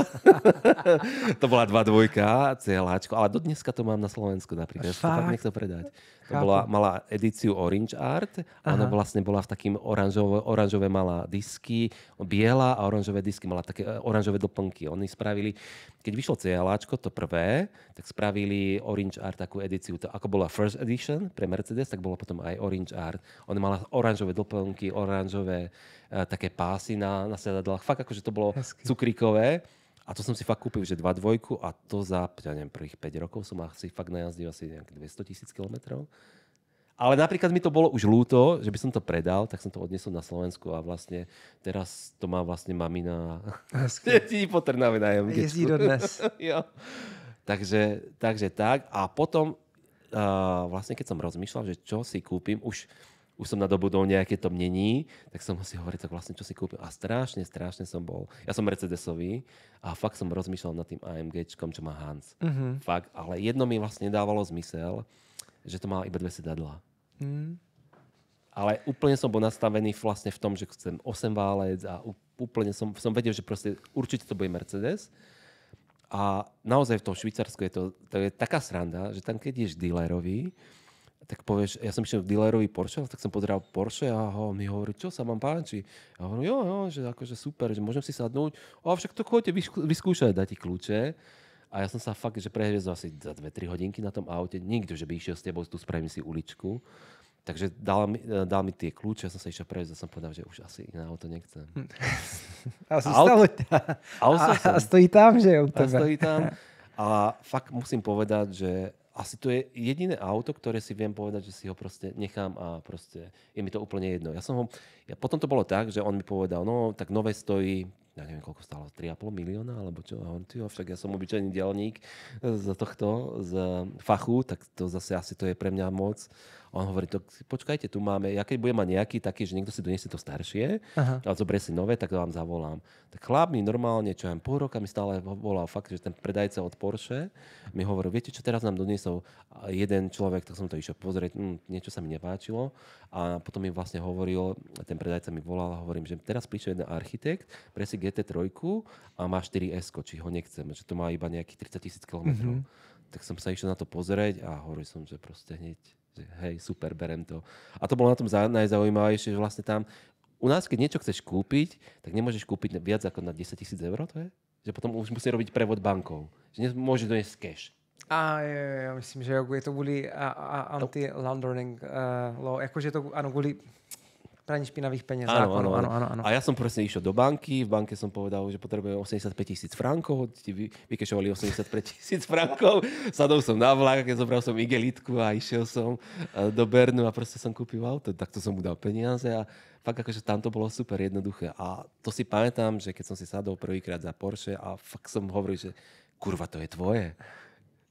Speaker 2: To bola 2.2 CLAčko, ale do dneska to mám na Slovensku napríklad. Ja som to fakt nechcel predať. To mala edíciu Orange Art. Ona vlastne bola v takým oranžové mala disky, biela a oranžové disky, mala také oranžové doplnky. Oni spravili, keď vyšlo CLAčko, to prvé, tak spravili Orange Art takú edíciu. To, ako bola First Edition pre Mercedes, tak bola potom aj Orange Art. Ona mala oranžové doplnky, oranžové také pásy na sedadlách. Fakt akože to bolo cukríkové. A to som si fakt kúpil, že 2.2 a to za, ja neviem, prvých 5 rokov som asi fakt najazdil asi nejaké 200 000 kilometrov. Ale napríklad mi to bolo už ľúto, že by som to predal, tak som to odnesol na Slovensku a vlastne teraz to má vlastne mamina po Trnave na jamke.
Speaker 1: Jezdí dodnes.
Speaker 2: Jo. Takže tak. A potom vlastne keď som rozmýšľal, že čo si kúpim, už som nadobudol nejaké to mnení, tak som si hovoril, tak vlastne čo si kúpil. A strašne som bol. Ja som Mercedesový a fakt som rozmýšľal nad tým AMGčkom, čo má Hans. Fakt, ale jedno mi vlastne dávalo zmysel, že to má iba 2 sedadlá. Ale úplne som bol nastavený vlastne v tom, že chcem 8 válec a úplne som vedel, že proste určite to bude Mercedes. A naozaj v tom Švýcarsku to je taká sranda, že tam keď ješ dealerovi, tak povieš, ja som išiel k dealerovi Porsche, tak som pozeral Porsche a on mi hovorí, čo sa vám páči. Ja hovorím, jo, že akože super, že môžem si sadnúť. A však to chodite vyskúšať, dať ti kľúče. A ja som sa fakt, že prehviezol asi za 2-3 hodinky na tom aute. Nikto, že by išiel s tebou, tu spravím si uličku. Takže dal mi tie kľúče, ja som sa išiel prejsť a som povedal, že už asi iné auto nechcem.
Speaker 1: A stojí tam, že jo?
Speaker 2: A stojí tam. A fakt musím povedať, že asi to je jediné auto, ktoré si viem povedať, že si ho proste nechám a proste je mi to úplne jedno. Potom to bolo tak, že on mi povedal, no tak nové stojí, ja neviem, koľko stálo, 3,5 milióna, alebo čo, však ja som obyčajný diaľník z fachu, tak to zase asi to je pre mňa moc. A on hovorí, počkajte, tu máme, ja keď budem mať nejaký taký, že niekto si doniesie to staršie, ale zoberie si nové, tak to vám zavolám. Tak chlap mi normálne, čo aj pol roka mi stále volal fakt, že ten predajca od Porsche mi hovoril, viete čo, teraz nám doniesol jeden človek, tak som to išiel pozrieť, niečo sa mi nepáčilo a potom mi vlastne hovoril, ten predajca mi volal a hovorím, že teraz prišiel jeden architekt, presí GT3 a má 4S, či ho nechcem, že to má iba nejakých 30,000 km. Tak som sa išiel na to pozrieť a hovoril som, že proste hneď hej, super, berem to. A to bolo na tom najzaujímavejšie, že vlastne tam u nás, keď niečo chceš kúpiť, tak nemôžeš kúpiť viac ako na 10,000 eur, to je? Že potom už musí robiť prevod bankou. Že nemôže doniesť cash.
Speaker 1: A jo, myslím, že je to kvůli anti-laundering law, jakože to, ano, kvůli praní špinavých peněz.
Speaker 2: Áno. A ja som proste išiel do banky, v banke som povedal, že potrebujem 85,000 frankov, ti vykešovali 85,000 frankov, sadol som na vlak, zobral som igelitku a išiel som do Bernu a proste som kúpil auto, takto som mu dal peniaze a fakt akože tam to bolo super jednoduché. A to si pamätám, že keď som si sadol prvýkrát za Porsche a fakt som hovoril, že kurva, to je tvoje.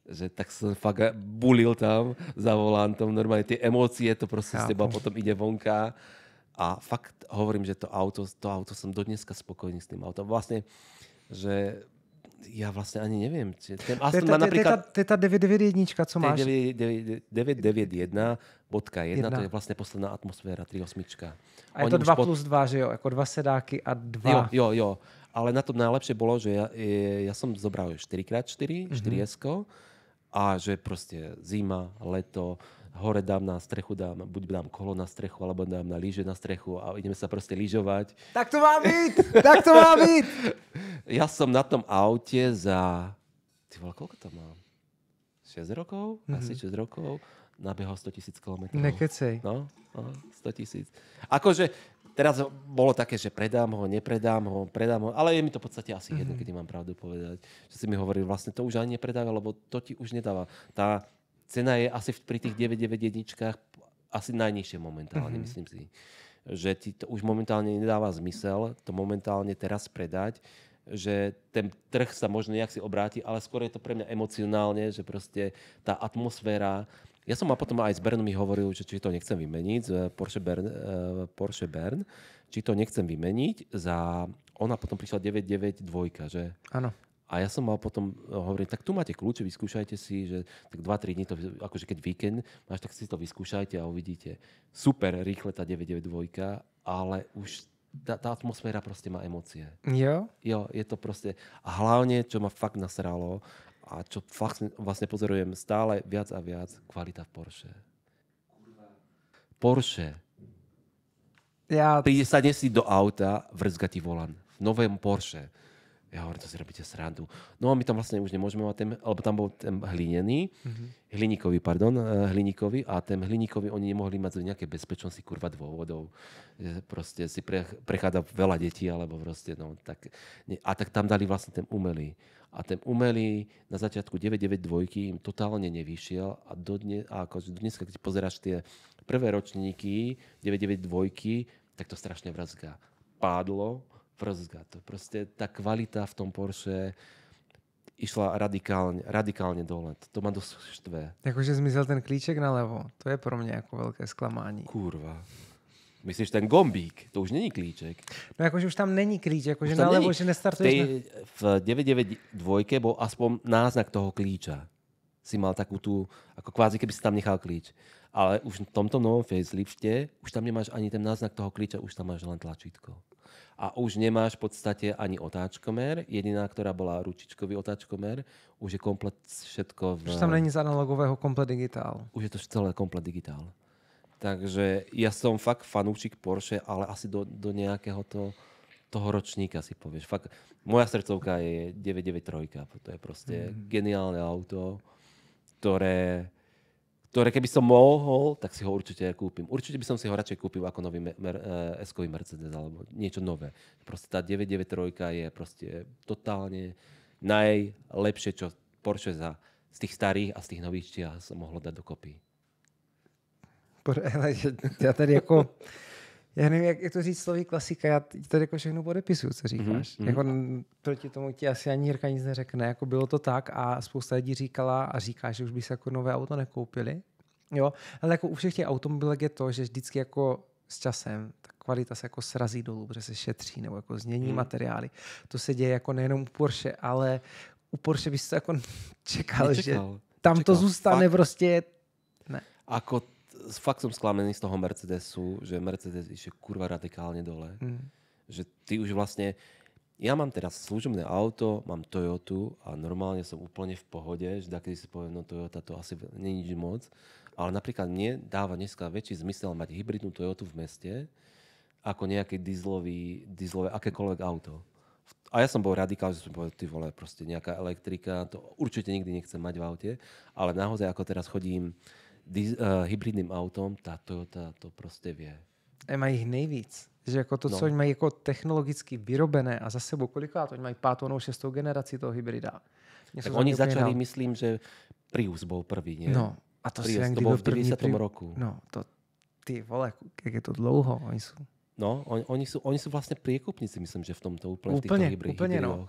Speaker 2: Že tak som fakt bulil tam za volantom, normálne tie emócie, to proste z teba potom ide vonka. A fakt hovorím, že to auto som dodneska spokojný s tým autom. Vlastne, že ja vlastne ani neviem. Ten Aston má napríklad...
Speaker 1: To je tá 991, co máš?
Speaker 2: 991.1, to je vlastne posledná atmosféra, 3.8.
Speaker 1: A je to 2+2, že jo? Jako 2 sedáky a 2.
Speaker 2: Jo. Ale na to najlepšie bolo, že ja som zobral 4x4, 4S-ko a že proste zima, leto, hore dám na strechu, buď dám kolo na strechu, alebo dám na lyže na strechu a ideme sa proste lyžovať.
Speaker 1: Tak to má byť!
Speaker 2: Ja som na tom aute za... Ty vole, koľko to mám? 6 rokov? Asi 6 rokov. Nabehal 100,000 km.
Speaker 1: Nekecej.
Speaker 2: No, 100,000. Akože teraz bolo také, že nepredám ho, ale je mi to v podstate asi jedno, keď mám pravdu povedať. Že si mi hovoril, vlastne to už ani nepredáva, lebo to ti už nedáva. Tá cena je asi pri tých 991 asi najnižšie momentálne, myslím si. Že ti to už momentálne nedáva zmysel to momentálne teraz predať, že ten trh sa možno nejak si obráti, ale skôr je to pre mňa emocionálne, že proste tá atmosféra. Ja som potom aj s Bernom mi hovoril, že či to nechcem vymeniť z Porsche Bern, či to nechcem vymeniť za... Ona potom prišla 992, že?
Speaker 1: Áno.
Speaker 2: A ja som mal potom hovoriť, tak tu máte kľúče, vyskúšajte si, že tak 2-3 dní to, akože keď víkend máš, tak si to vyskúšajte a uvidíte. Super rýchle tá 992, ale už tá atmosféra proste má emócie.
Speaker 1: Jo?
Speaker 2: Jo, je to proste... A hlavne, čo ma fakt nasralo a čo fakt vlastne pozorujem stále viac a viac, kvalita v Porsche. Porsche. Príde sa dnes do auta, vrzga ti volant. V novom Porsche. Ja hovorím, to si robíte srandu. No a my tam vlastne už nemôžeme mať lebo tam bol ten hliníkový a ten hliníkový oni nemohli mať z nejaké bezpečnosti kurva dôvodov. Proste si prechádza veľa detí, alebo proste, no, tak. A tak tam dali vlastne ten umelý. A ten umelý na začiatku 992 im totálne nevyšiel a dneska, keď pozeráš tie prvé ročníky 992, tak to strašne vrzga. Pádlo, vrzga to. Proste tá kvalita v tom Porsche išla radikálne dole. To ma dosť štve.
Speaker 1: Jakože zmizel ten klíček nalevo. To je pro mě jako velké zklamání.
Speaker 2: Kurva. Myslíš ten gombík? To už není klíček.
Speaker 1: No jakože už tam není klíč, jakože nalevo, že nestartuješ.
Speaker 2: V 992 bol aspoň náznak toho klíča. Si mal takú tú, ako kvázi, keby si tam nechal klíč. Ale už v tomto novom facelifte už tam nemáš ani ten náznak toho klíča, už tam máš len tlačítko. A už nemáš v podstate ani otáčkomer. Jediná, ktorá bola ručičkový otáčkomer, už je komplet všetko
Speaker 1: už tam není z analogového komplet digitál.
Speaker 2: Už je to celé komplet digitál. Takže ja som fakt fanúčik Porsche, ale asi do nejakého toho ročníka si povieš. Fakt, moja srdcovka je 993. To je proste geniálne auto, ktoré keby som mohol, tak si ho určite kúpim. Určite by som si ho radšej kúpil ako nový S-kový Mercedes alebo niečo nové. Proste tá 993 je proste totálne najlepšie, čo Porsche za z tých starých a z tých nových čias mohlo dať dokopy?
Speaker 1: Já tady jako, já nevím, jak to říct slovy klasika, já tady jako všechno podepisuju, co říkáš. Jako proti tomu ti asi ani Jirka nic neřekne, jako bylo to tak a spousta lidí říkala a říká, že už by se jako nové auto nekoupili. Jo, ale jako u všech těch automobilek je to, že vždycky jako s časem ta kvalita se jako srazí dolů, protože se šetří nebo jako změní materiály. To se děje jako nejenom u Porsche, ale u Porsche bys to jako čekal, že tam to zůstane prostě. Ne.
Speaker 2: Ako fakt som sklamený z toho Mercedesu, že Mercedes išiel kurva radikálne dole. Že ty už vlastne... Ja mám teraz služobné auto, mám Toyotu a normálne som úplne v pohode, že takedy si poviem, no Toyota to asi nie je nič moc. Ale napríklad mne dáva dneska väčší zmysel mať hybridnú Toyotu v meste ako nejaké dieselové akékoľvek auto. A ja som bol radikál, že som povedal, ty vole, proste nejaká elektrika, to určite nikdy nechcem mať v aute, ale naozaj ako teraz chodím hybridným autom, tá Toyota to prostě vie.
Speaker 1: Mají jich nejvíc. Že jako to, co oni mají jako technologicky vyrobené a za sebou, kolikrát oni mají 5. nebo 6. generaci toho hybrida.
Speaker 2: Tak oni začali, myslím, že Prius bol prvý, nie?
Speaker 1: No, a to
Speaker 2: Prius, to bol v 90. roku.
Speaker 1: No, to ty vole, jak je to dlouho, oni sú.
Speaker 2: No, oni sú vlastne priekupníci, myslím, že v tomto úplne v týchto hybridoch.
Speaker 1: Úplně, no.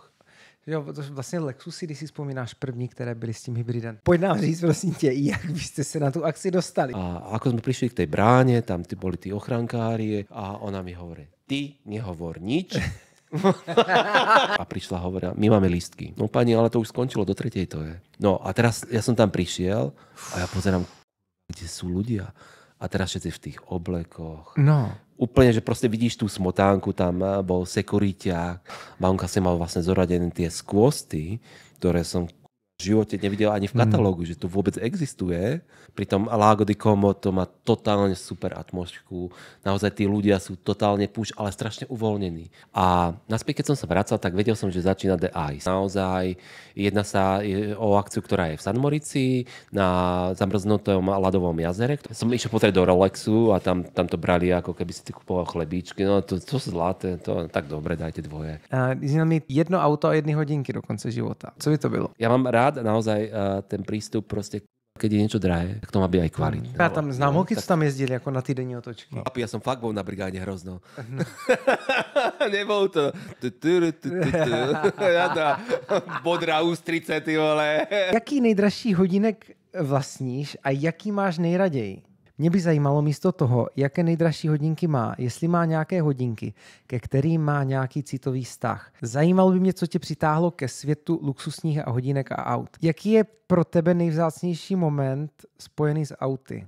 Speaker 1: Jo, to vlastně Lexusy, když si vzpomínáš první, které byly s tím hybridem. Pojď nám říct, prosím tě, jak byste se na tu akci dostali.
Speaker 2: A ako sme prišli k tej bráne, tam boli tí ochrankári a ona mi hovorí, ty nehovor nič. A prišla hovoria, my máme lístky. No pani, ale to už skončilo, do 3. to je. No a teraz ja som tam prišiel a ja pozerám, kde sú ľudia. A teraz všetci v tých oblekoch.
Speaker 1: No.
Speaker 2: Úplne, že proste vidíš tú smotánku, tam bol sekuriťák. Banka si mal vlastne zoradené tie skvosty, ktoré som v živote nevidel ani v katalógu, že to vôbec existuje. Pritom Lago di Como to má totálne super atmosféru. Naozaj tí ľudia sú totálne push, ale strašne uvoľnení. A naspäť, keď som sa vracal, tak vedel som, že začína The Ice. Naozaj jedná sa o akciu, ktorá je v San Morici, na zamrznutom ľadovom jazere. Som išiel pozrieť do Rolexu a tam to brali, ako keby si ty kupoval chlebíčky. No to sú zlaté, to tak dobre, dajte dvoje.
Speaker 1: Když mám mít 1 auto a 1 hodinky do konce života. Co by to bylo?
Speaker 2: Ja mám rád naozaj ten prístup proste, keď je niečo drahé, tak to má byť aj kvalitné.
Speaker 1: Ja tam znám holky, co tam jezdili ako na týdenní otočky.
Speaker 2: Ja som fakt bol na brigáde hrozno. Nebol to. Bodrá ústrice, ty vole.
Speaker 1: Jaký nejdražší hodinek vlastníš a jaký máš nejraději? Mě by zajímalo místo toho, jaké nejdražší hodinky má, jestli má nějaké hodinky, ke kterým má nějaký citový vztah. Zajímalo by mě, co tě přitáhlo ke světu luxusních a hodinek a aut. Jaký je pro tebe nejvzácnější moment spojený s auty?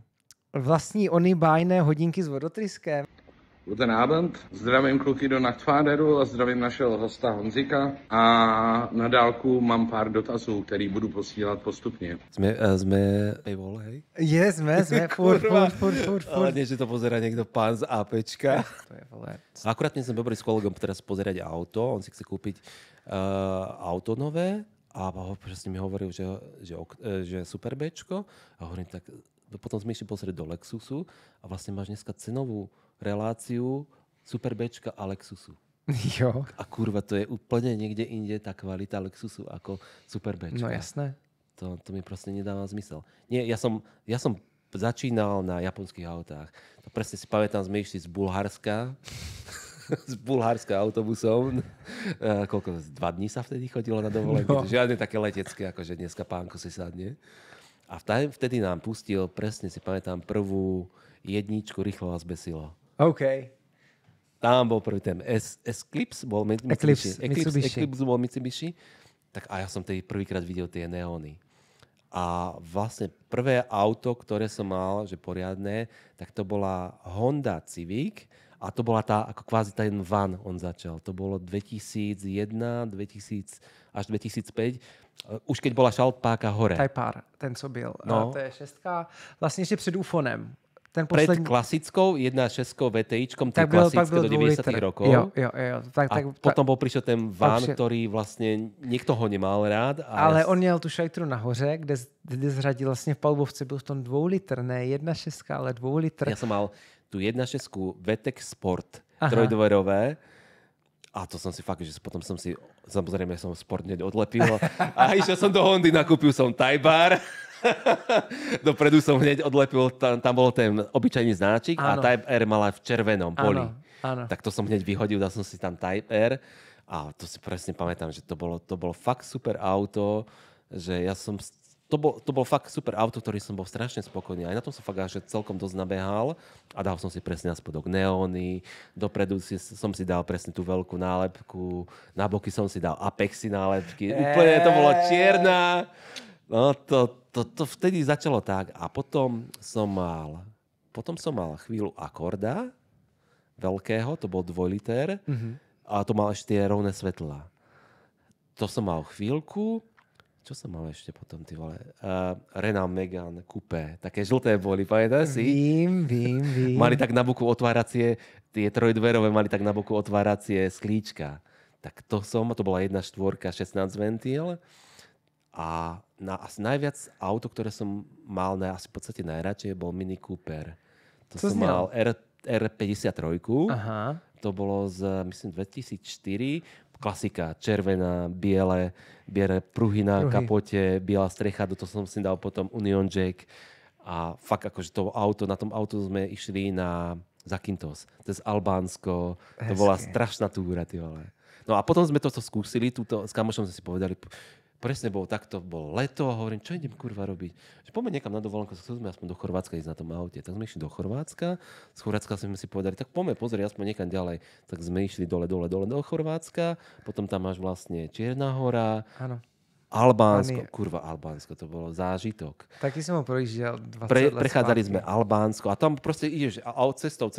Speaker 1: Vlastní ony bájné hodinky s vodotryskem?
Speaker 3: Guten Abend, zdravím kluky do Nachtfaderu a zdravím našeho hosta Honzika a na dálku mám pár dotazů, který budu posílat postupně.
Speaker 2: Sme paywall, hej?
Speaker 1: Je, sme, furt.
Speaker 2: Ale nie, že to pozerá niekto pán z APčka.
Speaker 1: To je, vole.
Speaker 2: Akurátne sme boli s kolegom teraz pozerať auto, on si chce kúpiť auto nové a presne mi hovoril, že super Bčko a hovorím tak, potom sme išli pozrieť do Lexusu a vlastne máš dneska cenovú reláciu Super Bčka a Lexusu.
Speaker 1: Jo.
Speaker 2: A kurva, to je úplne niekde inde tá kvalita Lexusu ako Super Bčka.
Speaker 1: No jasné.
Speaker 2: To mi proste nedáva zmysel. Nie, ja som začínal na japonských autách. To presne si pamätám, sme išli z Bulharska z Bulharska autobusom. Koľko? 2 dní sa vtedy chodilo na dovolenky. No. Žiadne také letecké, ako že dneska pánko si sadne. A vtedy nám pustil, presne si pamätám, prvú jedničku Rýchlo a zbesilo.
Speaker 1: OK.
Speaker 2: Tam bol prvý ten Eclipse bol Eclipse bol Mitsubishi. Tak a ja som tedy prvýkrát videl tie neóny. A vlastne prvé auto, ktoré som mal, že poriadne, tak to bola Honda Civic a to bola tá, ako kvázi ten van on začal. To bolo 2001, 2000 až 2005. Už keď bola šaltpáka hore.
Speaker 1: Type R, ten co byl.
Speaker 2: No.
Speaker 1: To je 6. Vlastne ešte před Ufonem. Ten
Speaker 2: pred klasickou 1.6 VTIčkom, tie klasické do 90. rokov.
Speaker 1: Jo.
Speaker 2: Potom prišiel ten van, ktorý vlastne niekto ho nemal rád.
Speaker 1: Ale on měl tu šajtru nahoře, kde zřadil vlastně v palubovce, byl v tom 2 litr, ne 1.6, ale 2 litr.
Speaker 2: Ja som mal tu 1.6 VTEC Sport, trojdverové. A to som si fakt, že potom som si, samozrejme som sportne odlepil a išiel som do Hondy, nakúpil som Thai bar. Dopredu som hneď odlepil, tam bol ten obyčajný značík a Type R mala v červenom poli.
Speaker 1: Áno.
Speaker 2: Tak to som hneď vyhodil, dal som si tam Type R a to si presne pamätám, že to bolo fakt super auto, že ja som... To bol fakt super auto, ktorý som bol strašne spokojný. Aj na tom som fakt že celkom dosť nabehal a dal som si presne na spodok neóny, dopredu som si dal presne tú veľkú nálepku, na boky som si dal Apexy nálepky, úplne to bolo čierna. No to vtedy začalo tak a potom som mal chvíľu Akorda veľkého, to bol 2 liter a to mal ešte rovné svetlá. To som mal chvíľku. Čo som mal ešte potom, ty vole? Renault Megane Coupé. Také žlté boli, pamätáš si?
Speaker 1: Vím.
Speaker 2: Mali tak na boku otváracie, tie trojdverové mali tak na boku otváracie sklíčka. Tak to bola 1.4, 16 ventil. A asi najviac auto, ktoré som mal asi v podstate najradšej, bol Mini Cooper. To som mal R53.
Speaker 1: Aha.
Speaker 2: To bolo myslím, 2004. Klasika, červená, biele pruhy na kapote, biela strecha, do toho som si dal potom Union Jack a fakt akože na tom auto sme išli na Zakynthos, cez Albánsko, to bola strašná túra, ty vole. No a potom sme to skúsili, s kamošom sme si povedali, presne bolo leto a hovorím, čo idem kurva robiť? Že poďme niekam na dovolenku, skúsme aspoň do Chorvátska ísť na tom aute. Tak sme išli do Chorvátska, z Chorvátska sme si povedali, tak poďme pozrieť aspoň niekam ďalej. Tak sme išli dole do Chorvátska, potom tam máš vlastne Čierna hora, Albánsko, Albánsko, to bolo zážitok.
Speaker 1: Taky som ho projížděl 20 let
Speaker 2: Prechádzali
Speaker 1: zpátky.
Speaker 2: sme Albánsko a tam proste ideš cestou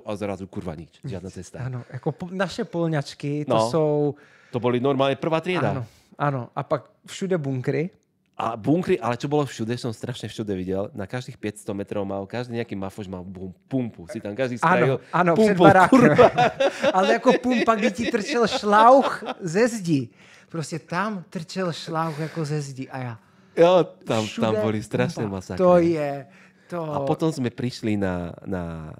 Speaker 2: a zrazu kurva nič, žiadna cesta.
Speaker 1: Ano, jako naše polňačky, to
Speaker 2: No.
Speaker 1: jsou...
Speaker 2: To boli normálne prvá trieda.
Speaker 1: Ano. A pak všude bunkry.
Speaker 2: A bunkry, ale čo bolo všude, som strašne všude videl. Na každých 500 metrov každý nejaký mafoš mal pumpu. Si tam každý spravil
Speaker 1: Ano,
Speaker 2: pumpu,
Speaker 1: před barákem.
Speaker 2: kurva.
Speaker 1: Ale jako pumpa, kdy ti trčel šlauch ze zdi. Prostě tam trčel šlauch jako ze zdi. A já...
Speaker 2: Jo, tam boli strašné
Speaker 1: pumpa.
Speaker 2: masakry.
Speaker 1: To je... To...
Speaker 2: A potom sme prišli na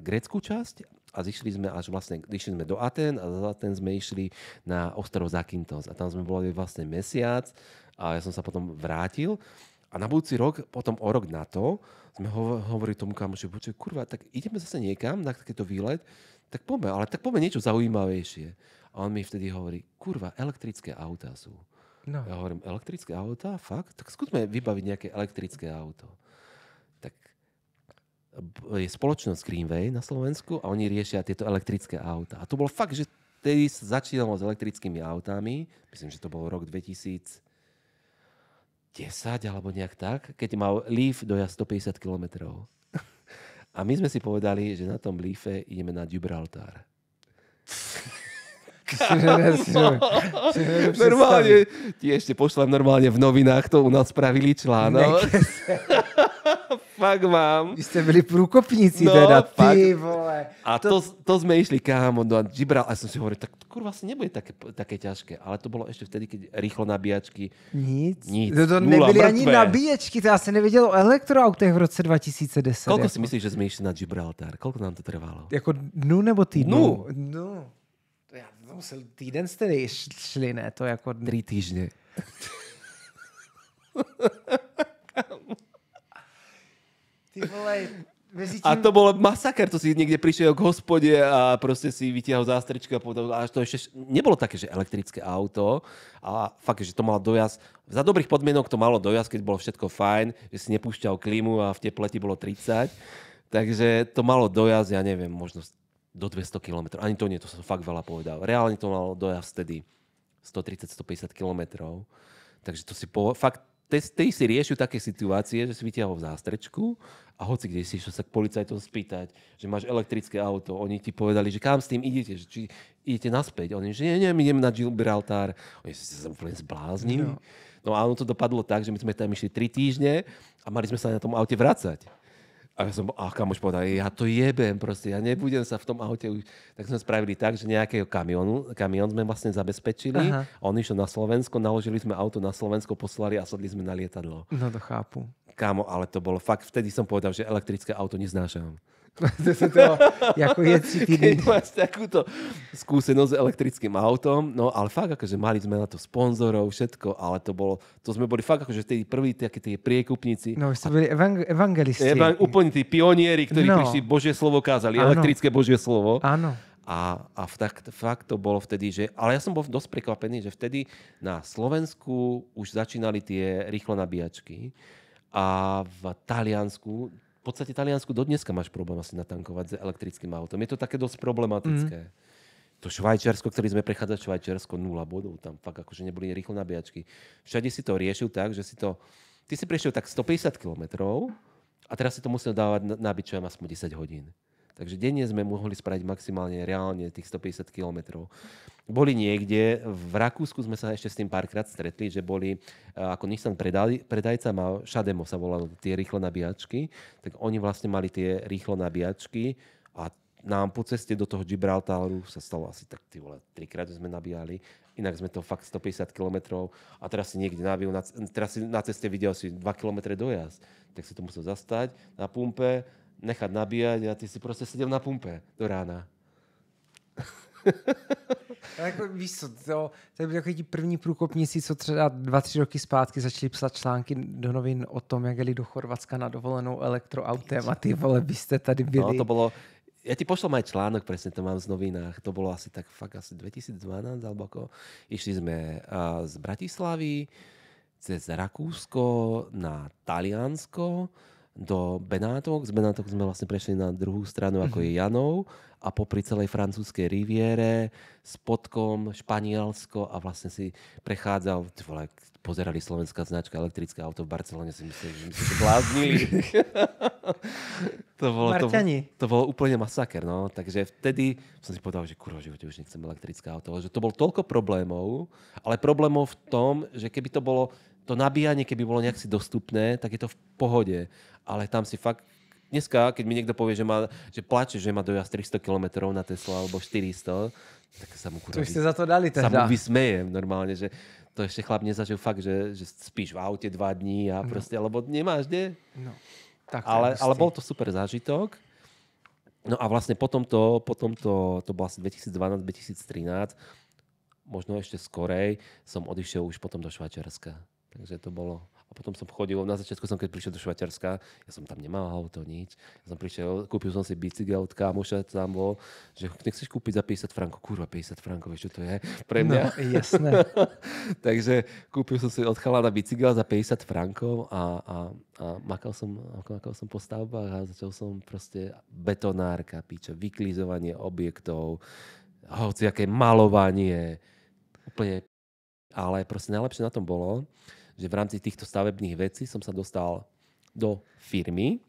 Speaker 2: grécku časť a išli sme do Aten a z Aten sme išli na ostrov Zakynthos. A tam sme boli vlastne mesiac a ja som sa potom vrátil. A na budúci rok, potom o rok na to, sme hovorili tomu kamošovi, počuj, kurva, tak ideme zase niekam na takéto výlet, tak poďme niečo zaujímavejšie. A on mi vtedy hovorí, kurva, elektrické autá sú.
Speaker 1: No.
Speaker 2: Ja hovorím, elektrické autá? Fakt? Tak skúsme vybaviť nejaké elektrické auto. Tak je spoločnosť Greenway na Slovensku a oni riešia tieto elektrické autá. A to bolo fakt, že vtedy sa začínalo s elektrickými autami. Myslím, že to bol rok 2010 alebo nejak tak, keď mal Leaf dojazd 150 km. A my sme si povedali, že na tom Leafe ideme na Gibraltar. Normálne, ti ešte pošlem normálne v novinách, to u nás spravili článok. Fakt mám.
Speaker 1: Vy jste byli průkopníci
Speaker 2: No,
Speaker 1: teda,
Speaker 2: fakt.
Speaker 1: ty vole.
Speaker 2: A to sme išli kámo do Gibraltar. A som si hovoril, tak kurva asi nebude také ťažké. Ale to bolo ešte vtedy, keď rýchlo nabíjačky.
Speaker 1: Nic.
Speaker 2: Nic.
Speaker 1: To
Speaker 2: Nula,
Speaker 1: nebyly ani
Speaker 2: mrtvé.
Speaker 1: nabíječky, to já jsem nevěděl o elektroautech v roce 2010.
Speaker 2: Koľko
Speaker 1: jako.
Speaker 2: si myslíš, že sme išli na Gibraltar? Koľko nám to trvalo?
Speaker 1: Jako dnu nebo týdnu?
Speaker 2: Dnu.
Speaker 1: Dnu. To já musel, týden jste šli, ne? To jako...
Speaker 2: 3 týždne.
Speaker 1: Ty vole, mezi tím...
Speaker 2: A to bol masaker, to si niekde prišiel k hospode a proste si vytiahol zástrečku a povedal, až to ešte nebolo také, že elektrické auto, a fakt, že to malo dojazd. Za dobrých podmienok to malo dojazd, keď bolo všetko fajn, že si nepúšťal klímu a v tepleti bolo 30. Takže to malo dojazd, ja neviem, možno do 200 km. Ani to nie, to som fakt veľa povedal. Reálne to malo dojazd vtedy 130-150 km. Takže to si fakt Tej si riešil také situácie, že si vytiahol zástrečku a hoci kde si išiel sa k policajtom spýtať, že máš elektrické auto. Oni ti povedali, že kam s tým idete, že či idete naspäť. Oni, že nie, my ideme na Gibraltar. Oni sa úplne zbláznili. No a ono to dopadlo tak, že my sme tam išli 3 týždne a mali sme sa na tom aute vracať. A kamoš povedal, ja to jebem proste, ja nebudem sa v tom aute už. Tak sme spravili tak, že nejakého kamión sme vlastne zabezpečili. Aha. A on išiel na Slovensko, naložili sme auto na Slovensko, poslali a sadli sme na lietadlo.
Speaker 1: No to chápu.
Speaker 2: Kámo, ale to bolo fakt, vtedy som povedal, že elektrické auto neznášam.
Speaker 1: Jako je 3 týdny.
Speaker 2: Keď máš takúto skúsenosť s elektrickým autom, no ale fakt akože mali sme na to sponzorov, všetko, ale to sme boli fakt akože tí prví také tie priekupníci.
Speaker 1: No, ste byli evangelisti.
Speaker 2: Úplne tí pionieri, ktorí prišli Božie slovo kázali, elektrické Božie slovo.
Speaker 1: Áno.
Speaker 2: A fakt to bolo vtedy, že... Ale ja som bol dosť prekvapený, že vtedy na Slovensku už začínali tie rýchlo nabíjačky a v Taliansku, v podstate Taliansku dodneska máš problém asi natankovať s elektrickým autom. Je to také dosť problematické. To Švajčiarsko, ktorý sme prechádzali, Švajčiarsko 0 bodov, tam fakt akože neboli rýchlo nabíjačky. Všade si to riešil tak, že ty si prešiel tak 150 kilometrov a teraz si to musel dávať nabiť čo aspoň 10 hodín. Takže denne sme mohli spraviť maximálne reálne tých 150 kilometrov. Boli niekde, v Rakúsku sme sa ešte s tým párkrát stretli, že boli, ako Nissan predajca mal, Shademo sa volalo, tie rýchlo nabíjačky, tak oni vlastne mali tie rýchlo nabíjačky a nám po ceste do toho Gibraltaru sa stalo asi tak, 3-krát sme nabíjali. Inak sme to fakt 150 kilometrov a teraz si niekde nabíjal, teraz si na ceste videl si 2 kilometre dojazd, tak si to musel zastať na pumpe, nechať nabíjať a ty si proste sedel na pumpe do rána.
Speaker 1: Jako, víš co, to byli takový ti první průkopníci, co třeba 2-3 roky zpátky začali psát články do novin o tom, jak jeli do Chorvatska na dovolenou elektroautem a ty vole, byste tady byli.
Speaker 2: No to bolo, ja ti pošlom aj článok, presne to mám z novinách. To bolo asi tak fakt asi 2012, alebo ako. Išli sme z Bratislavy cez Rakúsko na Taliansko do Benátok. Z Benátok sme vlastne prešli na druhú stranu, ako je Janov a popri celej francúzskej riviére s Podkom, Španielsko a vlastne si prechádzal, pozerali slovenská značka elektrické auto v Barcelone, si mysleli, že my si to bláznili. to bolo úplne masaker, no. Takže vtedy som si povedal, že kurva, živote už nechcem elektrické auto. Že to bolo toľko problémov, ale problémov v tom, že keby to bolo to nabíjanie, keby bolo nejak si dostupné, tak je to v pohode. Ale tam si fakt... Dneska, keď mi niekto povie, že plače, že má dojazd 300 km na Tesla alebo 400, tak sa mu kurva...
Speaker 1: To ste za to dali teda.
Speaker 2: Sa mu vysmejem normálne, že to ešte chlap nezažil fakt, že spíš v aute 2 dní a proste, alebo nemáš kde.
Speaker 1: No, tak
Speaker 2: ale bol to super zážitok. No a vlastne potom to bolo asi 2012-2013, možno ešte skorej, som odišiel už potom do Švajčiarska. Takže to bolo... A potom som chodil, na začiatku keď prišiel do Švajčiarska, ja som tam nemal auto, nič. Ja som prišiel, kúpil som si bicykel od kámoša, tam bol, že nechceš kúpiť za 50 frankov. Kurva, 50 frankov, vieš, čo to je pre mňa?
Speaker 1: No, jasné.
Speaker 2: Takže kúpil som si od chalana bicykel za 50 frankov a makal som po stavbách a začal som proste betonárka, píče, vyklízovanie objektov, hociaké malovanie, úplne. Ale proste najlepšie na tom bolo, že v rámci týchto stavebných vecí som sa dostal do firmy,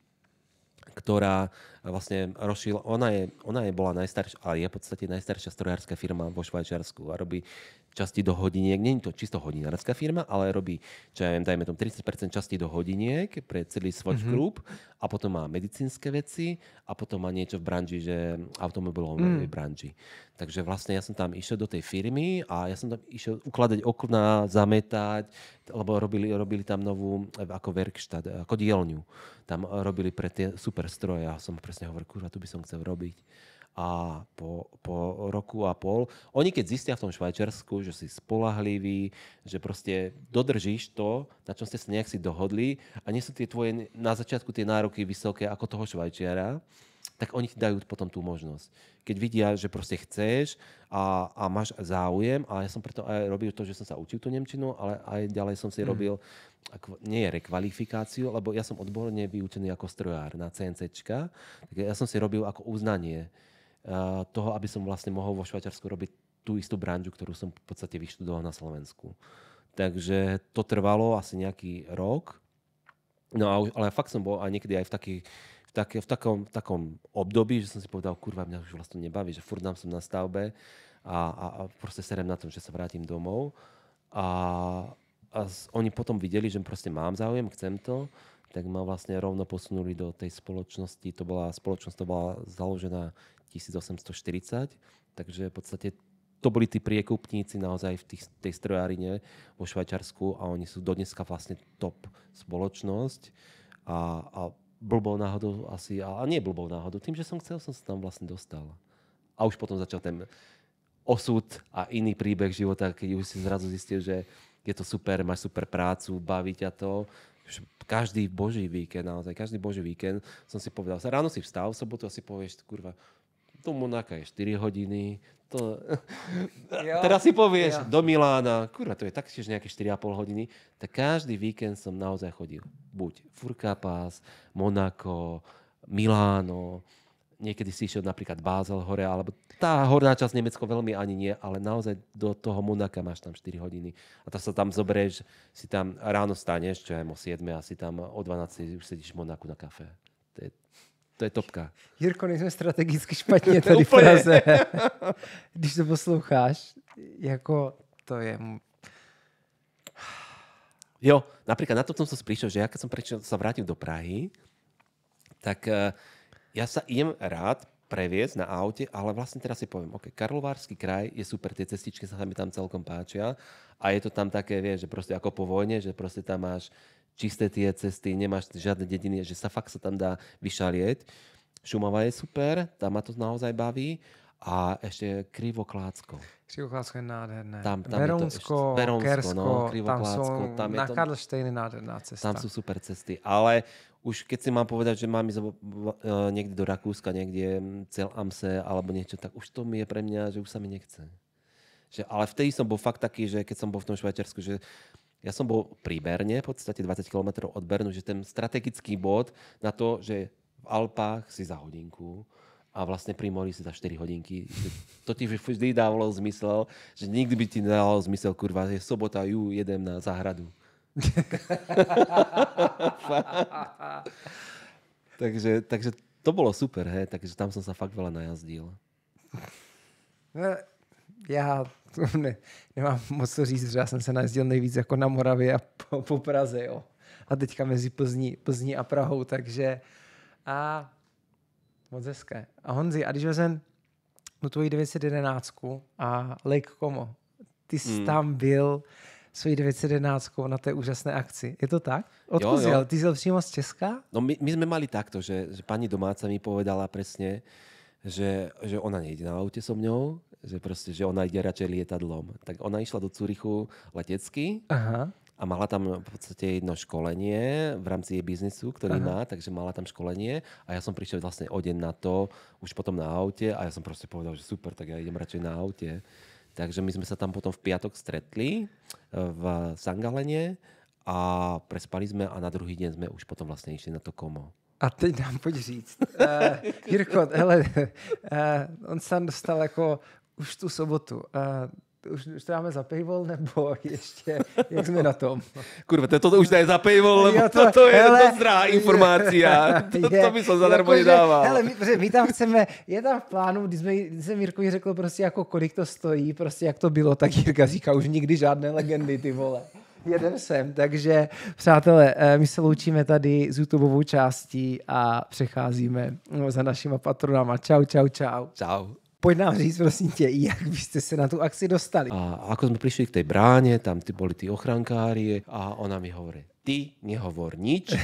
Speaker 2: ktorá vlastne ona bola najstaršia, ale je v podstate najstaršia strojárska firma vo Švajčiarsku a robí časti do hodiniek. Nie je to čisto hodinárska firma, ale robí, čo ja viem, dajme tomu 30% časti do hodiniek pre celý Swatch Group a potom má medicínske veci a potom má niečo v branži, že automobilovej branži. Takže vlastne ja som tam išiel do tej firmy a ja som tam išiel ukladať okná, zametať, lebo robili tam novú ako verkštát, ako dielňu. Tam robili pre tie super stroje a som presne hovoril, kurva, tu by som chcel robiť. A po roku a pol, oni keď zistia v tom Švajčiarsku, že si spoľahlivý, že proste dodržíš to, na čom ste sa nejak si dohodli a nie sú tie tvoje na začiatku tie nároky vysoké ako toho Švajčiara, tak oni ti dajú potom tú možnosť. Keď vidia, že proste chceš a máš záujem, a ja som preto aj robil to, že som sa učil tú nemčinu, ale aj ďalej som si robil, nie rekvalifikáciu, lebo ja som odborne vyučený ako strojár na CNCčka, tak ja som si robil ako uznanie toho, aby som vlastne mohol vo Švajčiarsku robiť tú istú branžu, ktorú som v podstate vyštudoval na Slovensku. Takže to trvalo asi nejaký rok, ale fakt som bol aj niekedy aj v takom období, že som si povedal, kurva, mňa už vlastne nebaví, že furt som na stavbe a proste serem na tom, že sa vrátim domov. A oni potom videli, že proste mám záujem, chcem to, tak ma vlastne rovno posunuli do tej spoločnosti. Spoločnosť bola založená 1840, takže v podstate to boli tí priekupníci naozaj v tej strojárine vo Švajčiarsku a oni sú dodneska vlastne top spoločnosť a blbou náhodou asi, ale nie blbou náhodou, tým, že som chcel, som sa tam vlastne dostal. A už potom začal ten osud a iný príbeh života, keď už si zrazu zistil, že je to super, máš super prácu, baví ťa to. Každý boží víkend, naozaj, každý boží víkend som si povedal, ráno si vstal, v sobotu asi povieš, kurva, do Monaka je 4 hodiny, teraz si povieš, do Milána, kurva, to je taktiež nejaké 4,5 hodiny, tak každý víkend som naozaj chodil. Buď Furka-Pass, Monako, Miláno, niekedy si išiel napríklad Basel hore, alebo tá horná časť Nemecko veľmi ani nie, ale naozaj do toho Monaka máš tam 4 hodiny. A to sa tam zoberieš, si tam ráno staneš, čo je o 7 a si tam o 12 už sedíš v Monaku na kafe. To je topka.
Speaker 1: Jirko, nejsme strategicky špatně tady v Praze. Když to posloucháš, jako to je...
Speaker 2: Jo, napríklad na to som prišiel, že ja keď som sa vrátil do Prahy, tak ja sa idem rád previesť na aute, ale vlastne teraz si poviem, OK, Karlovarský kraj je super, tie cestičky sa mi tam celkom páčia a je to tam také, vieš, že proste ako po vojne, že proste tam máš čisté tie cesty, nemáš žiadne dediny, že sa fakt sa tam dá vyšalieť. Šumava je super, tam ma to naozaj baví a ešte Krivoklácko.
Speaker 1: Krivoklácko je nádherné.
Speaker 2: Veronsko,
Speaker 1: Kersko,
Speaker 2: no, Krivoklácko.
Speaker 1: Tam na Karlštejny nádherná cesta.
Speaker 2: Tam sú super cesty, ale už keď si mám povedať, že mám ísť niekde do Rakúska, niekde cel Amse alebo niečo, tak už to mi je pre mňa, že už sa mi nechce. Ale vtedy som bol fakt taký, že keď som bol v tom Švajčiarsku, že ja som bol pri Berne, v podstate 20 km od Bernu, že ten strategický bod na to, že v Alpách si za hodinku a vlastne pri mori si za 4 hodinky. To ti vždy dávalo zmysel, že nikdy by ti nedávalo zmysel, kurva, je sobota, jedem na záhradu. takže to bolo super, takže tam som sa fakt veľa najazdil.
Speaker 1: Já nemám moc co říct, že já jsem se najezdil nejvíc jako na Moravě a po Praze, jo. A teďka mezi Plzní a Prahou, takže moc hezké. A Honzi, a když vezem tu tvoji 911 a Lake Como, ty jsi tam byl svojí 911 na té úžasné akci. Je to tak? Odkud jel? Ty jsi přímo z Česka?
Speaker 2: No my sme mali takto, že pani domáca mi povedala presne, že ona nejde na aute so mňou, že proste, že ona ide radšej lietadlom. Tak ona išla do Curychu letecky. Aha. A mala tam v podstate jedno školenie v rámci jej biznisu, ktorý má, takže mala tam školenie a ja som prišiel vlastne o deň na to, už potom na aute a ja som proste povedal, že super, tak ja idem radšej na aute. Takže my sme sa tam potom v piatok stretli v Sangalene a prespali sme a na druhý deň sme už potom vlastne išli na to Como.
Speaker 1: A teď nám pojď říct. Jirko, hele, on se dostal jako už tu sobotu. Už to dáme za paywall, nebo ještě, jak jsme na tom?
Speaker 2: Kurva, to už je za paywall, lebo to je dost drahá informácia. To by som zadarmo nedával.
Speaker 1: Hele, my tam chceme, je tam v plánu, když jsem Jirkovi řekl prostě jako kolik to stojí, prostě jak to bylo, tak Jirka říká, už nikdy žádné legendy, ty vole. Jedem sem, takže přátelé, my se loučíme tady s YouTubeovou částí a přecházíme za našima patronama. Čau, čau, čau.
Speaker 2: Čau.
Speaker 1: Poď nám říct, prosím tě, jak byste se na tu akci dostali.
Speaker 2: A ako sme prišli k tej bráne, tam boli tí ochrankári a ona mi hovorí, ty nehovor nič.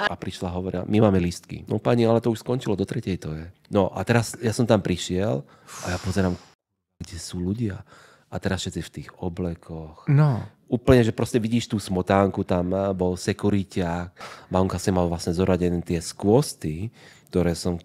Speaker 2: A prišla a hovorila, my máme lístky. No pani, ale to už skončilo, do 3:00 to je. No a teraz ja som tam prišiel a ja pozerám, kde sú ľudia. A teraz všetci v tých oblekoch.
Speaker 1: No.
Speaker 2: Úplne, že proste vidíš tú smotánku, tam bol sekuriťák. Mamka si mal vlastne zoradené tie skvosty, ktoré som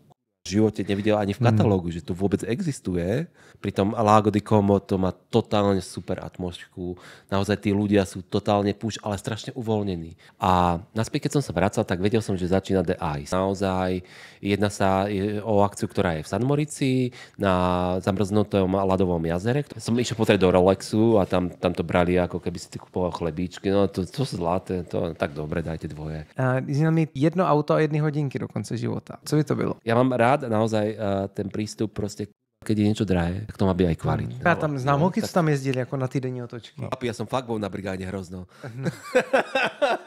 Speaker 2: v živote nevidel ani v katalógu, že to vôbec existuje. Pri tom Lago di Como to má totálne super atmosféru. Naozaj tí ľudia sú totálne púšť, ale strašne uvoľnení. A naspäť, keď som sa vracal, tak vedel som, že začína The Ice. Naozaj jedná sa o akciu, ktorá je v San Morici na zamrznutom ľadovom jazere. Som išiel pozrieť do Rolexu a tam to brali, ako keby si kupoval chlebíčky. No to sú zlaté, to tak dobre, dajte dvoje.
Speaker 1: Měl mít 1 auto a 1 hodinky do konce života. Co by to bylo?
Speaker 2: Ja mám rád naozaj ten prístup proste, keď je niečo drahé, tak to má byť aj kvalitné.
Speaker 1: Ja tam znám holky, co tam jezdili ako na týdenní otočky.
Speaker 2: Ja som fakt bol na brigáde hrozno.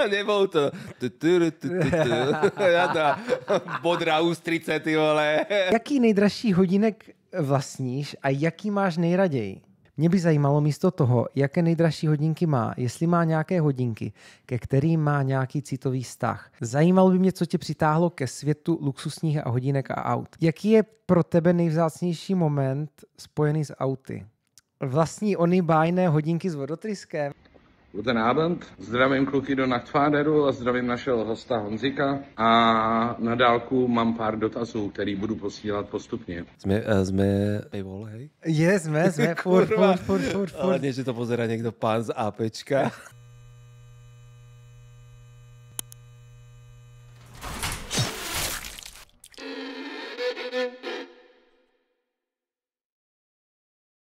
Speaker 2: Nebol to. Bodrá ústrice, ty vole.
Speaker 1: Jaký nejdražší hodinek vlastníš a jaký máš nejraději? Mě by zajímalo místo toho, jaké nejdražší hodinky má, jestli má nějaké hodinky, ke kterým má nějaký citový vztah. Zajímalo by mě, co tě přitáhlo ke světu luxusních a hodinek a aut. Jaký je pro tebe nejvzácnější moment spojený s auty? Vlastní ony bájné hodinky s vodotryskem?
Speaker 3: Guten Abend, zdravím kluky do Nachtfaderu a zdravím našeho hosta Honzika a na dálku mám pár dotazů, který budu posílat postupně.
Speaker 2: Sme paywall, hej?
Speaker 1: Sme, furt.
Speaker 2: Ale nie, že to pozerá niekto pán z APčka.